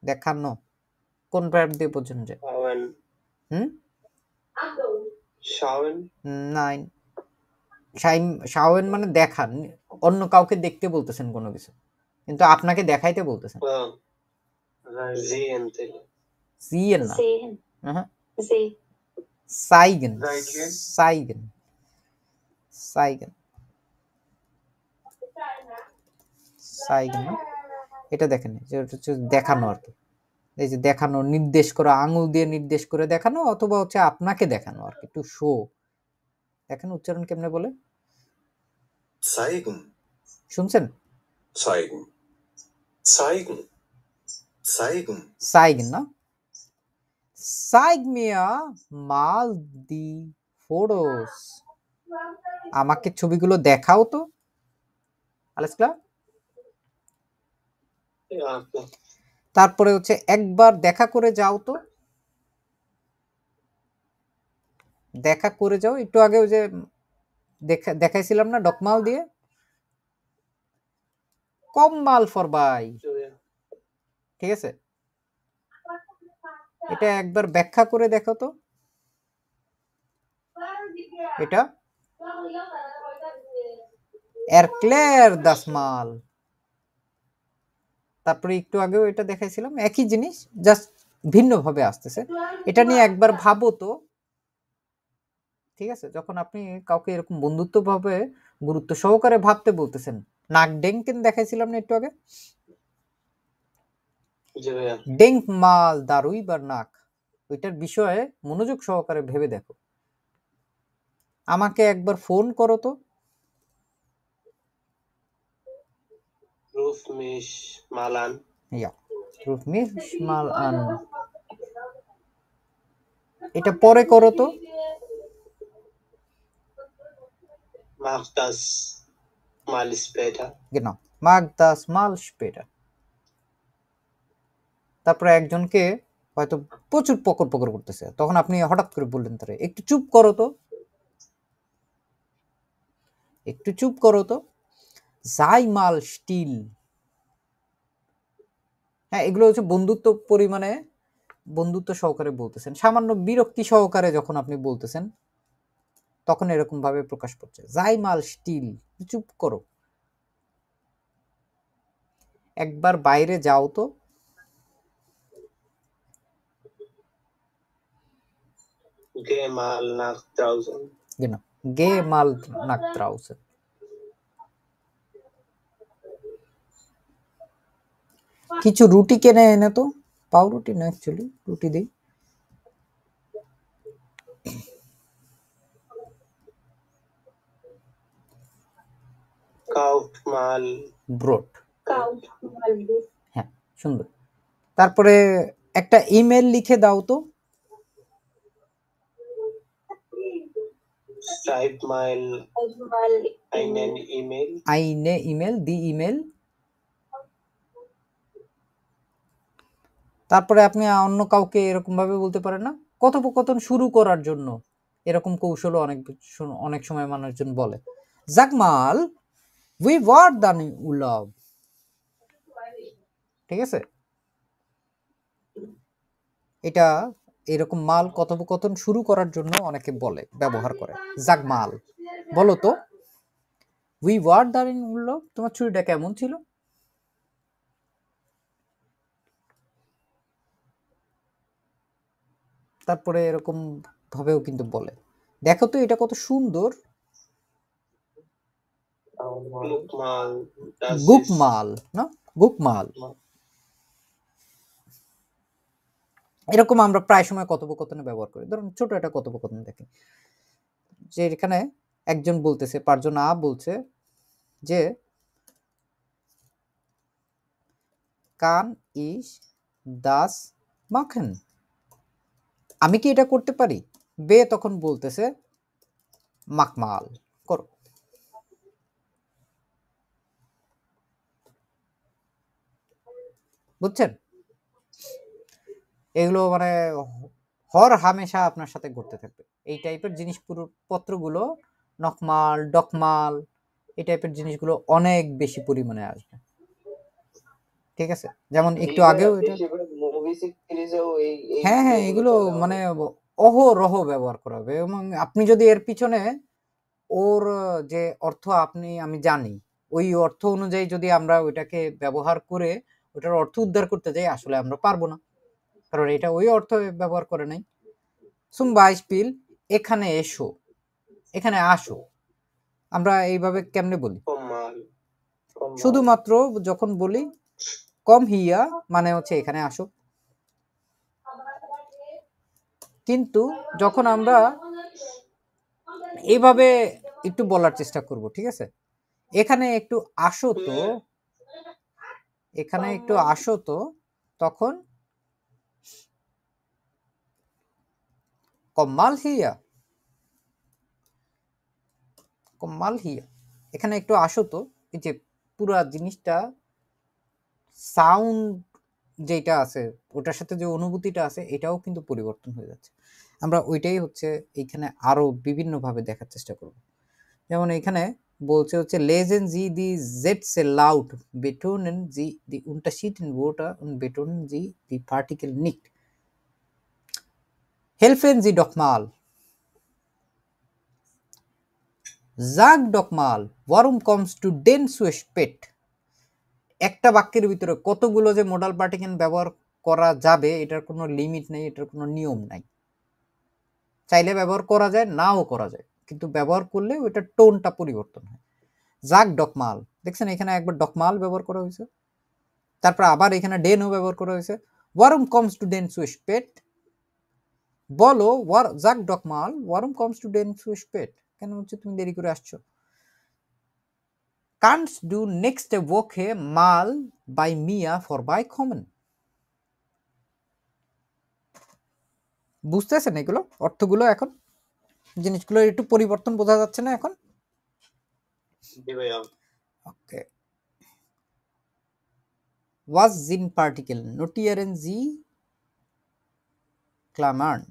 দেখানো কোন ভার্ব দিয়ে বোঝানো যায়? হুম শাওন, নাইন, শাওয়েন মানে দেখান, অন্য কাউকে দেখতে বলতেছেন কোনো কিছু, কিন্তু আপনাকে দেখাইতে বলতেছেন। sehen থেকে সিয়েন না, sehen, হ্যাঁ sehen, সাইগেন, Zeigen। সাইগেন, সাইগেন, সাইগেন না, এটা দেখেন যে ওটা হচ্ছে দেখানো আর কি, এই যে দেখানো, নির্দেশ করা, আঙুল দিয়ে নির্দেশ করে দেখানো, অথবা হচ্ছে আপনাকে দেখানো আর কি, টু শো। দেখেন উচ্চারণ কেমনে বলে, Zeigen, শুনছেন? zeigen, zeigen, zeigen, সাইগেন না, সাইগ মিয়া মাল দি ফটোস, আমাকে ছবিগুলো দেখাও তো। alles klar? Ja, klar। তারপরে হচ্ছে একবার দেখা করে যাও তো, দেখা করে যাও। একটু আগে ওই যে দেখাইছিলাম না ডকমাল দিয়ে, কম মাল ফরবাই, ঠিক আছে। এটা একবার ব্যাখ্যা করে দেখো তো, এটা erklär das mal। তারপরে একটু আগেও এটা দেখাইছিলাম, একই জিনিস জাস্ট ভিন্ন ভাবে আসতেছে। এটা নিয়ে একবার ভাবো তো, ঠিক আছে। যখন আপনি কাউকে এরকম বন্ধুত্বভাবে গুরুত্ব সহকারে ভাবতে বলতেছেন, নাক ডেঙ্কেন দেখাইছিলাম না একটু আগে, জি ভাইয়া। ডেঙ্ক মাল দারুই বা নাক, ওইটার বিষয়ে মনোযোগ সহকারে ভেবে দেখো। আমাকে একবার ফোন করো তো। Ruf mich mal an. ইয়া, রুফ মিস মাল আন। এটা পরে করো তো। Mach das mal später. genau, mag das mal später। তারপরে একজনকে হয়তো প্রচুর পকর পকর করতেছে, তখন আপনি হঠাৎ করে বললেন তারে একটু চুপ করো তো, একটু চুপ করো তো। sei mal still। হ্যাঁ, এগুলো হচ্ছে বন্ধুত্ব পরিমাণে, বন্ধুত্ব সহকারে বলতেছেন। সামান্য বিরক্তি সহকারে যখন আপনি বলতেছেন তখন এরকম ভাবে প্রকাশ পাচ্ছে, sei mal still, চুপ করো। একবার বাইরে যাও তো। Geh mal nach draußen. genau, geh mal nach draußen। কিছু রুটি কিনে এনে তো। পাউরুটি না, অ্যাকচুয়ালি রুটি দিই। Kauft mal brought. Count mal Brot. হ্যাঁ, সুন্দর। তারপরে একটা ইমেল লিখে দাও তো। schreib mal Mal einen E-Mail. আইনে ইমেল, দি ইমেল। তারপরে আপনি অন্য কাউকে এরকম ভাবে বলতে পারেন না, কথোপকথন শুরু করার জন্য এরকম কৌশলও অনেক সময় মানুষজন বলে, sag mal wie war dein Urlaub। ঠিক আছে, এটা এরকম মাল কথোপকথন শুরু করার জন্য অনেকে বলে, ব্যবহার করে। sag mal, বলো তো wie war dein Urlaub, তোমার ছুটিটা কেমন ছিল। তারপরে এরকম ভাবেও কিন্তু বলে, দেখো তো এটা কত সুন্দর। Guck mal, das Goh ist মাল না, গুক মাল। এরকম আমরা প্রায় সময় কথোপকথনে ব্যবহার করি। ধরুন ছোট একটা কথোপকথন দেখি, যে এখানে একজন বলতেছে, পাঁচজন আ বলছে যে কান ইস দাস মাখন, আমি কি এটা করতে পারি। বে তখন বলতেছে মাকমাল, করো। বুঝছেন, এগুলো মানে হর হামেশা আপনার সাথে ঘটতে থাকবে। এই টাইপের জিনিস পত্রগুলো, নকমাল, ডকমাল, এই টাইপের জিনিসগুলো অনেক বেশি পরিমাণে আসবে। ঠিক আছে, যেমন একটু আগেও এটা, মুভি সিরিজেও এই হ্যাঁ হ্যাঁ, এগুলো মানে অহরহ ব্যবহার করা হবে। এবং আপনি যদি এর পিছনে ওর যে অর্থ আমি জানি, ওই অর্থ অনুযায়ী যদি আমরা ওইটাকে ব্যবহার করে ওটার অর্থ উদ্ধার করতে যাই, আসলে আমরা পারবো না, কারণ এটা ওই অর্থ ব্যবহার করে নাই। zum Beispiel, এখানে এসো, এখানে আসো, আমরা এইভাবে কেমনে বলি, komm mal. শুধুমাত্র যখন বলি কম হিয়া মানে হচ্ছে এখানে আসো। কিন্তু যখন আমরা এইভাবে একটু বলার চেষ্টা করব, ঠিক আছে, এখানে একটু আসো তো, এখানে একটু আসো তো, তখন কম্মাল হিয়া, কম্মাল হিয়া, এখানে একটু আসো তো। এই যে পুরা জিনিসটা সাউন্ড যেটা আছে ওটার সাথে যে অনুভূতিটা আছে এটাও কিন্তু পরিবর্তন হয়ে যাচ্ছে। আমরা ওইটাই হচ্ছে এইখানে আরো বিভিন্ন ভাবে দেখার চেষ্টা করব। যেমন এখানে বলছে হচ্ছে lesen Sie die Sätze laut, betonen Sie die unterschiedlichen Wörter und betonen Sie die Partikel nicht. Helfen Sie doch mal. Sag doch mal, warum kommst du denn so spät? একটা বাক্যের ভিতরে কতগুলো যে মোডাল পার্টিকেল ব্যবহার করা যাবে এটার কোনো লিমিট নেই, এটার কোনো নিয়ম নাই। চাইলে ব্যবহার করা যায়, নাও করা যায়, কিন্তু ব্যবহার করলে ওইটার টোনটা পরিবর্তন হয়। জাগ ডকমাল, দেখছেন এখানে একবার ডকমাল ব্যবহার করা হয়েছে, তারপর আবার এখানে ডেনও ব্যবহার করা হয়েছে। ওয়ারুম কমস টু ডেন সু স্পেট, বলো জাগ ডকমাল ওয়ারুম কমস টু ডেন সু স্পেট, কেন হচ্ছে তুমি দেরি করে আসছো? Can't du nächste Woche mal bei mir vorbeikommen? বুঝতেছেন এগুলো অর্থগুলো? এখন জিনিসগুলো একটু পরিবর্তন বোঝা যাচ্ছে না এখন? জি ভাইয়া। ওকে, was sind Partikel notieren Sie Klammern?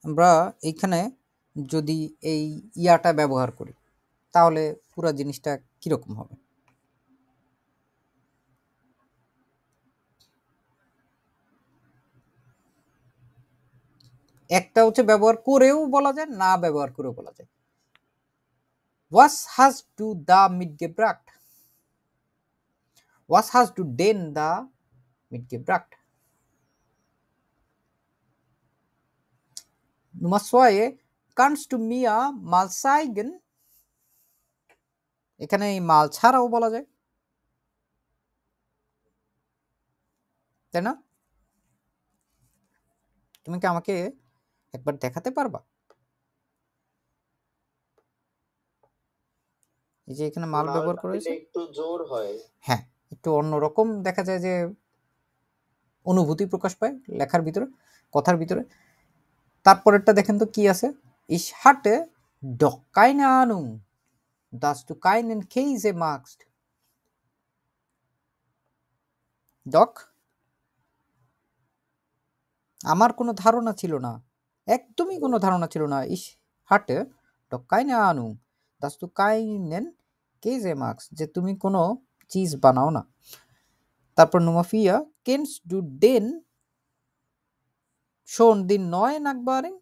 আমরা এইখানে যদি এই ইয়াটা ব্যবহার করি তাহলে পুরো জিনিসটা কিরকম হবে? একটা হচ্ছে ব্যবহার করেও বলা যায়, না ব্যবহার করেও বলা যায়। Was hast du da mitgebracht? Was hast du denn da mitgebracht? Nummer 2, kannst du mir mal zeigen? এখানে এই মাল ছাড়াও বলা যায়, তাই না? তুমি কি আমাকে একবার দেখাতে পারবা? এই যে এখানে মাল ব্যবহার করেছে, একটু জোর হয়। হ্যাঁ, একটু অন্যরকম দেখা যায় যে অনুভূতি প্রকাশ পায় লেখার ভিতরে, কথার ভিতরে। তারপরেরটা দেখেন তো কি আছে, ich hatte doch keine Ahnung dass du keinen Käse magst. Doch আমার কোনো ধারণা ছিল না, একদমই কোনো ধারণা ছিল না, ich hatte doch keine Ahnung dass du keinen Käse magst, যে তুমি কোনো চিজ বানাও না। তারপর Nummer 4, kennst du den schon den neuen Nachbarn?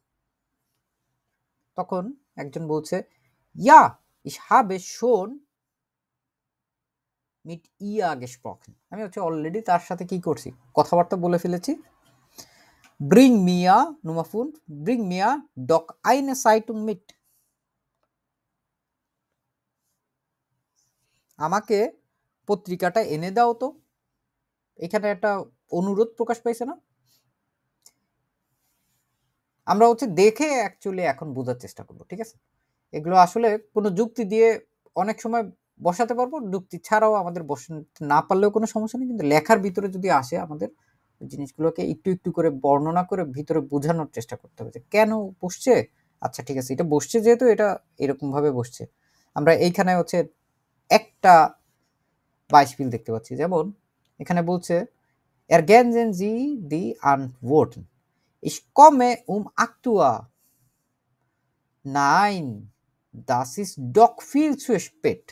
তখন একজন বলছে ja ich habe schon mit ihr gesprochen, আমি হচ্ছে অলরেডি তার সাথে কি করছি, কথাবার্তা বলে ফেলেছি। bring mir Nummer 5, bring mir doch eine Zeitung mit, আমাকে পত্রিকাটা এনে দাও তো। এখানে একটা অনুরোধ প্রকাশ পাইছে না? আমরা হচ্ছে দেখে অ্যাকচুয়ালি এখন বোঝার চেষ্টা করব, ঠিক আছে? এগুলো আসলে কোনো যুক্তি দিয়ে অনেক সময় বসাতে পারবো, যুক্তি ছাড়াও আমাদের বসাতে না পারলেও কোনো সমস্যা নেই, কিন্তু লেখার ভিতরে যদি আসে আমাদের ওই জিনিসগুলোকে একটু একটু করে বর্ণনা করে ভিতরে বোঝানোর চেষ্টা করতে হবে যে কেন বসছে। আচ্ছা ঠিক আছে, এটা বসছে যেহেতু এটা এরকম ভাবে বসছে। আমরা এইখানে হচ্ছে একটা বাইশপিল দেখতে পাচ্ছি, যেমন এখানে বলছে ergänzen Sie die Antworten. Ich komme um 8 Uhr. Nein, das ist doch viel zu spät.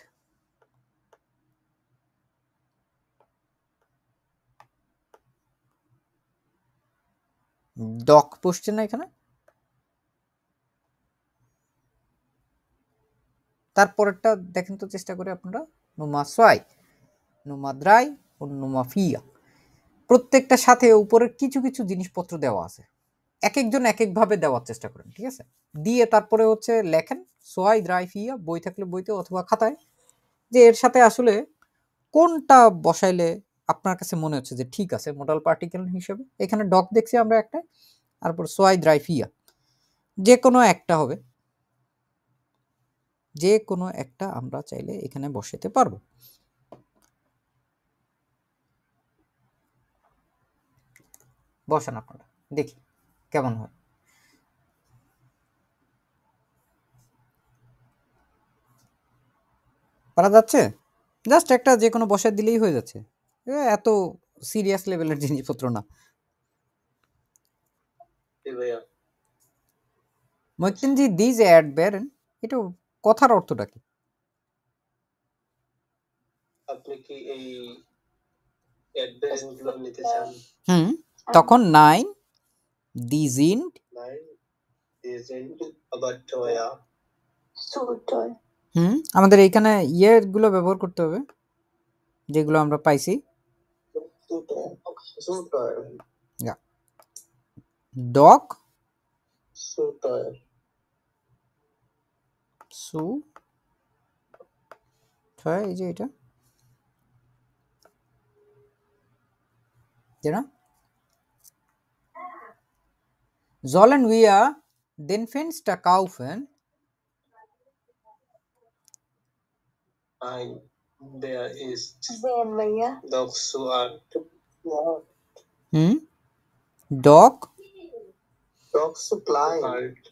ডক বসছে না এখানে। তারপরেরটা দেখেন তো চেষ্টা করে আপনারা, Nummer 2, Nummer 3 ও Nummer 4, প্রত্যেকটা সাথে উপরের কিছু কিছু জিনিসপত্র দেওয়া আছে, এক একজন এক একভাবে দেওয়ার চেষ্টা করেন, ঠিক আছে? দিয়ে তারপরে হচ্ছে লেখেন 2, 3, 4, বই থাকলে বইতে অথবা খাতায়, যে এর সাথে আসলে কোনটা বসাইলে আপনার কাছে মনে হচ্ছে যে ঠিক আছে মোডাল পার্টিকেল হিসেবে। এখানে ডক দেখছি আমরা একটা, তারপর 2, 3, 4, যে কোনো একটা হবে, যে কোনো একটা আমরা চাইলে এখানে বসাতে পারবো। বসান আপনারা, দেখি কেমন হয়। পারা যাচ্ছে? জাস্ট একটা যে কোনো বসায় দিলেই হয়ে যাচ্ছে, এত সিরিয়াস লেভেলের জিনিসপত্র না। জি ভাইয়া। Möchten Sie diese Erdbeeren? এটা কথার অর্থটা কি? আপনি কি এই অ্যাডভাইস গুলো নিতে চান? তখন nein, die sind Nein, die sind aber teuer. So toll. আমাদের এইখানে গুলো ব্যবহার করতে হবে যেগুলো আমরা পাইছি। Zu teuer. Zu teuer. Ja. Doch Zu teuer. zu teuer, এই যে এটা, না? Sollen wir den Fenster kaufen? Ein, there is Zen भैया dogs who are dog dogs to climb. alt.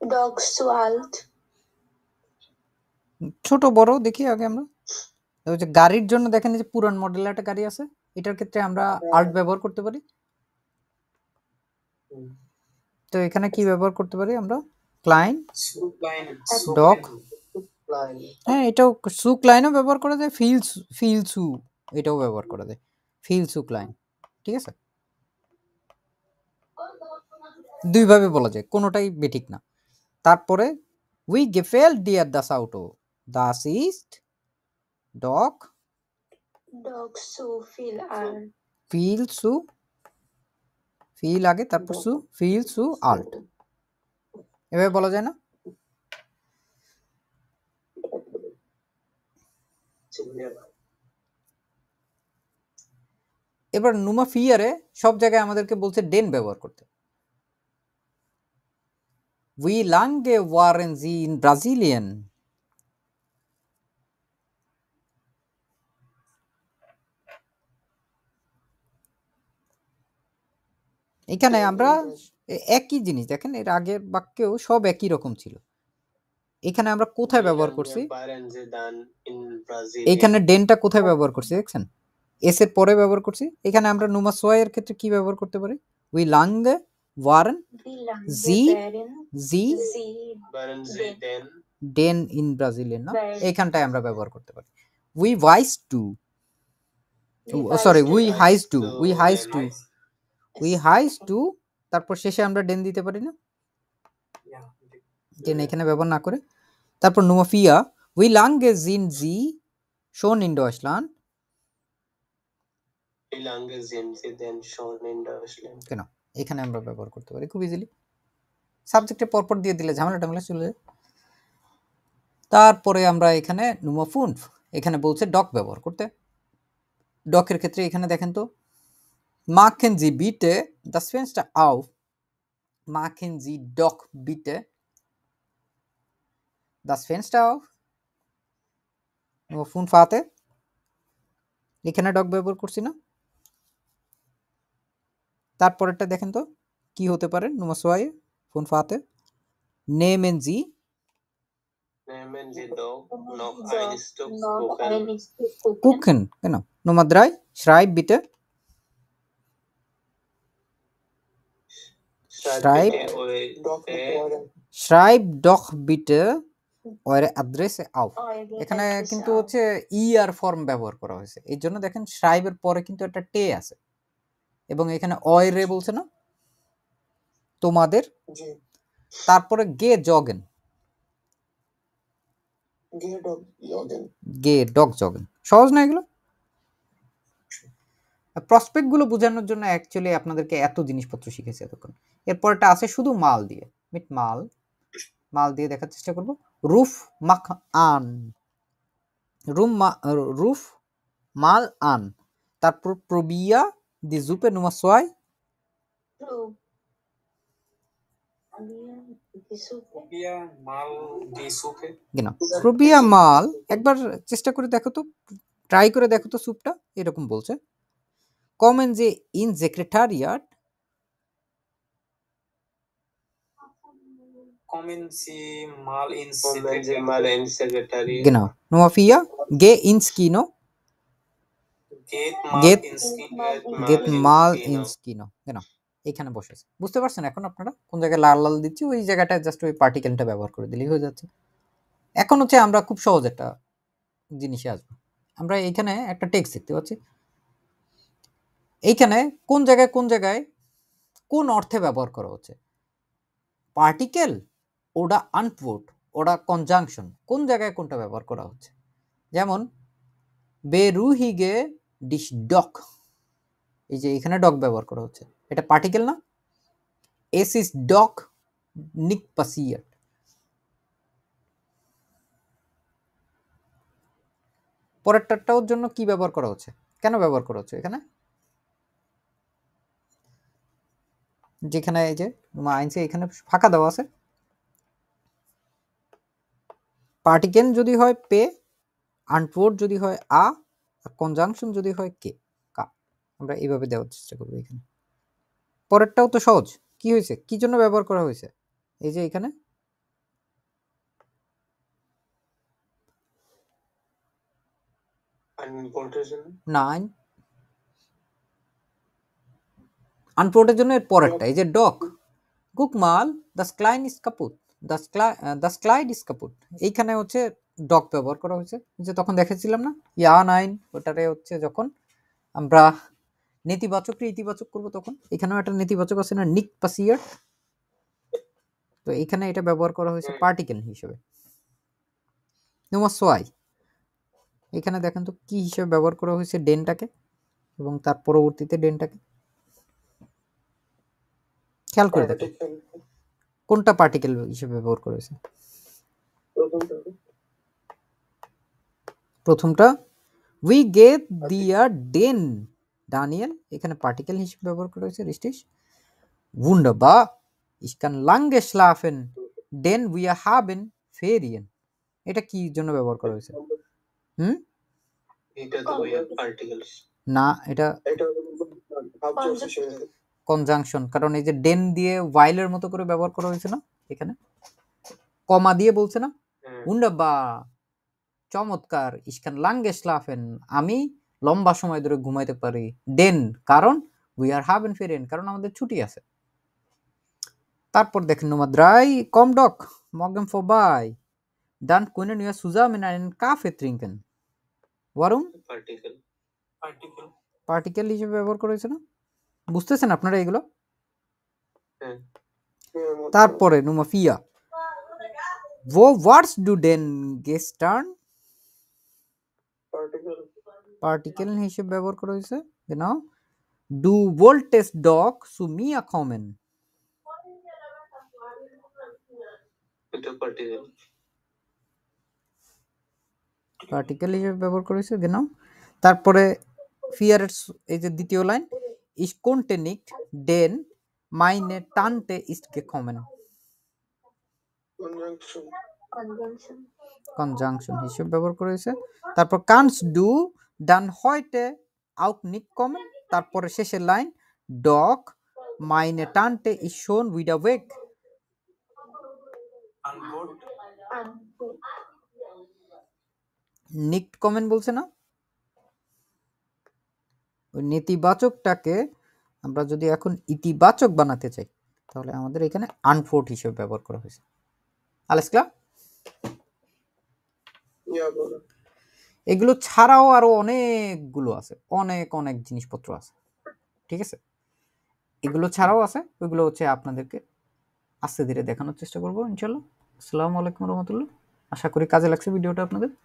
dogs to alt ছোট বড় দেখি আগে আমরা ওই যে গাড়ির জন্য দেখেন এই যে পুরান মডেলের একটা গাড়ি আছে, এটার ক্ষেত্রে আমরা আল্ট ব্যবহার করতে পারি। তো এখানে কি ব্যবহার করতে পারি আমরা? ক্লাইন, ডগ, Climb. হ্যাঁ এটাও সু ক্লাইনও ব্যবহার করা যায়, ফিল সু এটাও ব্যবহার করা যায়, ফিল সু ক্লাইন, ঠিক আছে? দুইভাবে বলা যায়, কোনোটাই বেঠিক না। তারপরে উই গেফেল ডিয়ার দাস আউটো, দাস ইস্ট ডগ dogs to feel alt ফিল সু, ফিল আগে তারপর সু, ফিল সু আল্ট, এভাবে বলা যায় না? এবার নুমা ফিয়ারে সব জায়গায় আমাদেরকে বলছে ডেন ব্যবহার করতে। উই লাঙ্গে ওয়ারেন জি ইন ব্রাজিলিয়ান, এখানে আমরা একই জিনিস দেখেন, এর আগের বাক্যেও সব একই রকম ছিল। এখানে আমরা কোথায় ব্যবহার করছি? Waren sie dann in Brasilien? এখানে ডেনটা কোথায় ব্যবহার করছি দেখছেন? এস এর পরে ব্যবহার করছি। এখানে আমরা নুমা সোয় এর ক্ষেত্রে কি ব্যবহার করতে পারি? উই লাঙ্গে ওয়ারেন wie lange Sie wären জি sie Waren sie denn ডেন ইন ব্রাজিলিয়ান না, Right. এইখানটায় আমরা ব্যবহার করতে পারি। উই ওয়াইস টু, wie সরি weißt du উই das? হাইজ টু, উই হাইজ denn? টু, উই হাইজ টু, তারপর শেষে আমরা ডেন দিতে পারি না, ডেন এখানে ব্যবহার না করে। তারপর নুমা ফিয়া উই লাঙ্গে জিন জি শোন ইন ডয়চল্যান্ড, Wie lange sind sie denn schon in Deutschland? কেন এখানে আমরা ব্যবহার করতে পারি খুব ইজিলি, সাবজেক্টে পরপর দিয়ে দিলে ঝামেলা টামেলা চলে যায়। তারপরে আমরা এখানে নুমা ফুন, এখানে বলছে ডক ব্যবহার করতে। ডকের ক্ষেত্রে এখানে দেখেন তো, machen Sie bitte das Fenster auf, machen Sie doch bitte das Fenster auf, নুমা ফুন ফাতে, এখানে ডক ব্যবহার করছি না। তারপরেরটা দেখেন তো কি হতে পারে, নুমা সোয়াই ফুন ফাতে, nehmen Sie Nehmen Sie doch noch So, ein Stück noch Kuchen. ein Stück Kuchen. Kuchen, genau. Nummer 3, schreib bitte, Schreib. bitte Dog to eure Oregon. schreib doch bitte eure Adresse auf। Eure এখানে Adresse কিন্তু auf. হচ্ছে আর ফর্ম ব্যবহার করা হয়েছে, এই জন্য দেখেন schreibের পরে কিন্তু একটা টে আছে, এবং এখানে eure বলছে না তোমাদের, জি তারপরে গে জগেন, গিয়ে ডগ লগেন গে ডগ জগেন, সহজ না এগুলো? প্রসপেক্ট গুলো বোঝানোর জন্য অ্যাকচুয়ালি আপনাদেরকে এত জিনিসপত্র শিখেছে এতক্ষণ। এরপরটা আছে শুধু মাল দিয়ে, মিট মাল, মাল দিয়ে দেখার চেষ্টা করব। রুফ মাখ আন, রুফ মাল আন, তারপর প্রবিয়া দি জুপে নুমা সোয়াই, Probieren die Suppe. genau প্রবিয়া মাল, একবার চেষ্টা করে দেখো তো, ট্রাই করে দেখো তো স্যুপটা এরকম বলছে। কমেন যে in সেক্রেটারিয়াট, Kommen Sie mal ins Kommen Sie mal ins Sekretariat. genau Nummer 4, geh ins Kino, Geht get mal ins Kino, genau এখানে বসেছে। বুঝতে পারছেন এখন আপনারা কোন জায়গায় লাল লাল দিচ্ছি, ওই জায়গাটায় জাস্ট ওই পার্টিকেলটা ব্যবহার করে দিলেই হয়ে যাচ্ছে। এখন হচ্ছে আমরা খুব সহজ একটা জিনিসে আসবো। আমরা এইখানে একটা টেক্সট দেখতে পাচ্ছি, এইখানে কোন জায়গায় কোন অর্থে ব্যবহার করা হচ্ছে, পার্টিকেল ওটা আনপুট ওটা কনজাংশন, কোন জায়গায় কোনটা ব্যবহার করা হচ্ছে। যেমন বেরুহিগে ডিশ ডক, এই যে এখানে ডক ব্যবহার করা হচ্ছে, এটা পার্টিকেল না? এস ইস ডক নিক পাসিয়াট, পরেরটার জন্য কি ব্যবহার করা হচ্ছে, কেন ব্যবহার করা হচ্ছে এখানে? যেখানে এই যে আইনসে এখানে ফাঁকা দেওয়া আছে, পার্টিকেল যদি হয় পে আনফোর্ড যদি হয় আ, আর কনজাংশন যদি হয় কে, কা। আমরা এইভাবে দেওয়ার চেষ্টা করবো এখানে। পরেরটাও তো সহজ। কি হয়েছে, কি জন্য ব্যবহার করা হয়েছে? এই যে এখানে আনইম্পোর্টের জন্য নাইন, আনফোর্ডের জন্য এর পরেরটা এই যে ডক, গুকমাল দ্য স্ক্লাইন ইজ কাপুট, দ্য স্ক্লাইড ইজ কাপুট। এইখানে হচ্ছে ডক ব্যবহার করা হয়েছে, যে তখন দেখেছিলাম না ইয়া নাইন, ওটারে হচ্ছে যখন আমরা নেতিবাচককে ইতিবাচক করব তখন এখানেও একটা নেতিবাচক আছে না, নিক পাসিয়ার। তো এখানে এটা ব্যবহার করা হয়েছে পার্টিকেল হিসেবে। সোয়াই, এখানে দেখেন তো কি হিসেবে ব্যবহার করা হয়েছে, ডেনটাকে এবং তার পরবর্তীতে ডেনটাকে। খেয়াল করে দেখো কোনটা পার্টিকেল হিসেবে ব্যবহার করা হয়েছে। প্রথমটা উই গেভ দিয়া ডেন ডানিয়েল, এখানে পার্টিকেল হিসেবে ব্যবহার করা হয়েছে রিস্টিস। wunderbar ich kann lange schlafen denn wir haben Ferien, এটা কি জন্য ব্যবহার করা হয়েছে? এটা তো ওই পার্টিকেলস না, এটা এটা কনজাংশন, কারণ এই যে ডেন দিয়ে ওয়াইলের মতো করে ব্যবহার করা হয়েছে না, এখানে কমা দিয়ে বলছে না wunderbar চমৎকার, ich kann lange schlafen আমি লম্বা সময় ধরে ঘুমাইতে পারি, ডেন কারণ we are haben Ferien কারণ আমাদের ছুটি আছে। তারপর দেখেন Nummer 3 komm doch morgen vorbei dann können wir zusammen einen Kaffee trinken, warum particle particle হিসেবে ব্যবহার করা হয়েছে না? বুঝতেছেন আপনারা এগুলো? তারপরে Nummer 4 wo warst du denn gestern, particle হিসেবে ব্যবহার করা হয়েছে। genau du wolltest doch zu mir kommen, এটা পার্টিকেল পার্টিকেল হিসেবে ব্যবহার করা হয়েছে। genau তারপরে ফিয়ারের এই যে দ্বিতীয় line ich konnte nicht denn meine Tante ist gekommen, conjunction হিসেবে ব্যবহার করা হয়েছে। তারপর kannst du dann heute auch nicht kommen, তারপরে শেষের line doch meine Tante ist schon wieder weg, nicht kommen বলছে না। ওই নেতিবাচকটাকে আমরা যদি এখন ইতিবাচক বানাতে চাই তাহলে আমাদের এখানে আনফোর্ড হিসেবে ব্যবহার করা হয়েছে। alles klar? এগুলো ছাড়াও আরো অনেকগুলো আছে, অনেক অনেক জিনিসপত্র আছে, ঠিক আছে? এগুলো ছাড়াও আছে, ওইগুলো হচ্ছে আপনাদেরকে আস্তে ধীরে দেখানোর চেষ্টা করবো ইনশাল্লাহ। আসসালামু আলাইকুম রহমতুল্লাহ। আশা করি কাজে লাগছে ভিডিওটা আপনাদের।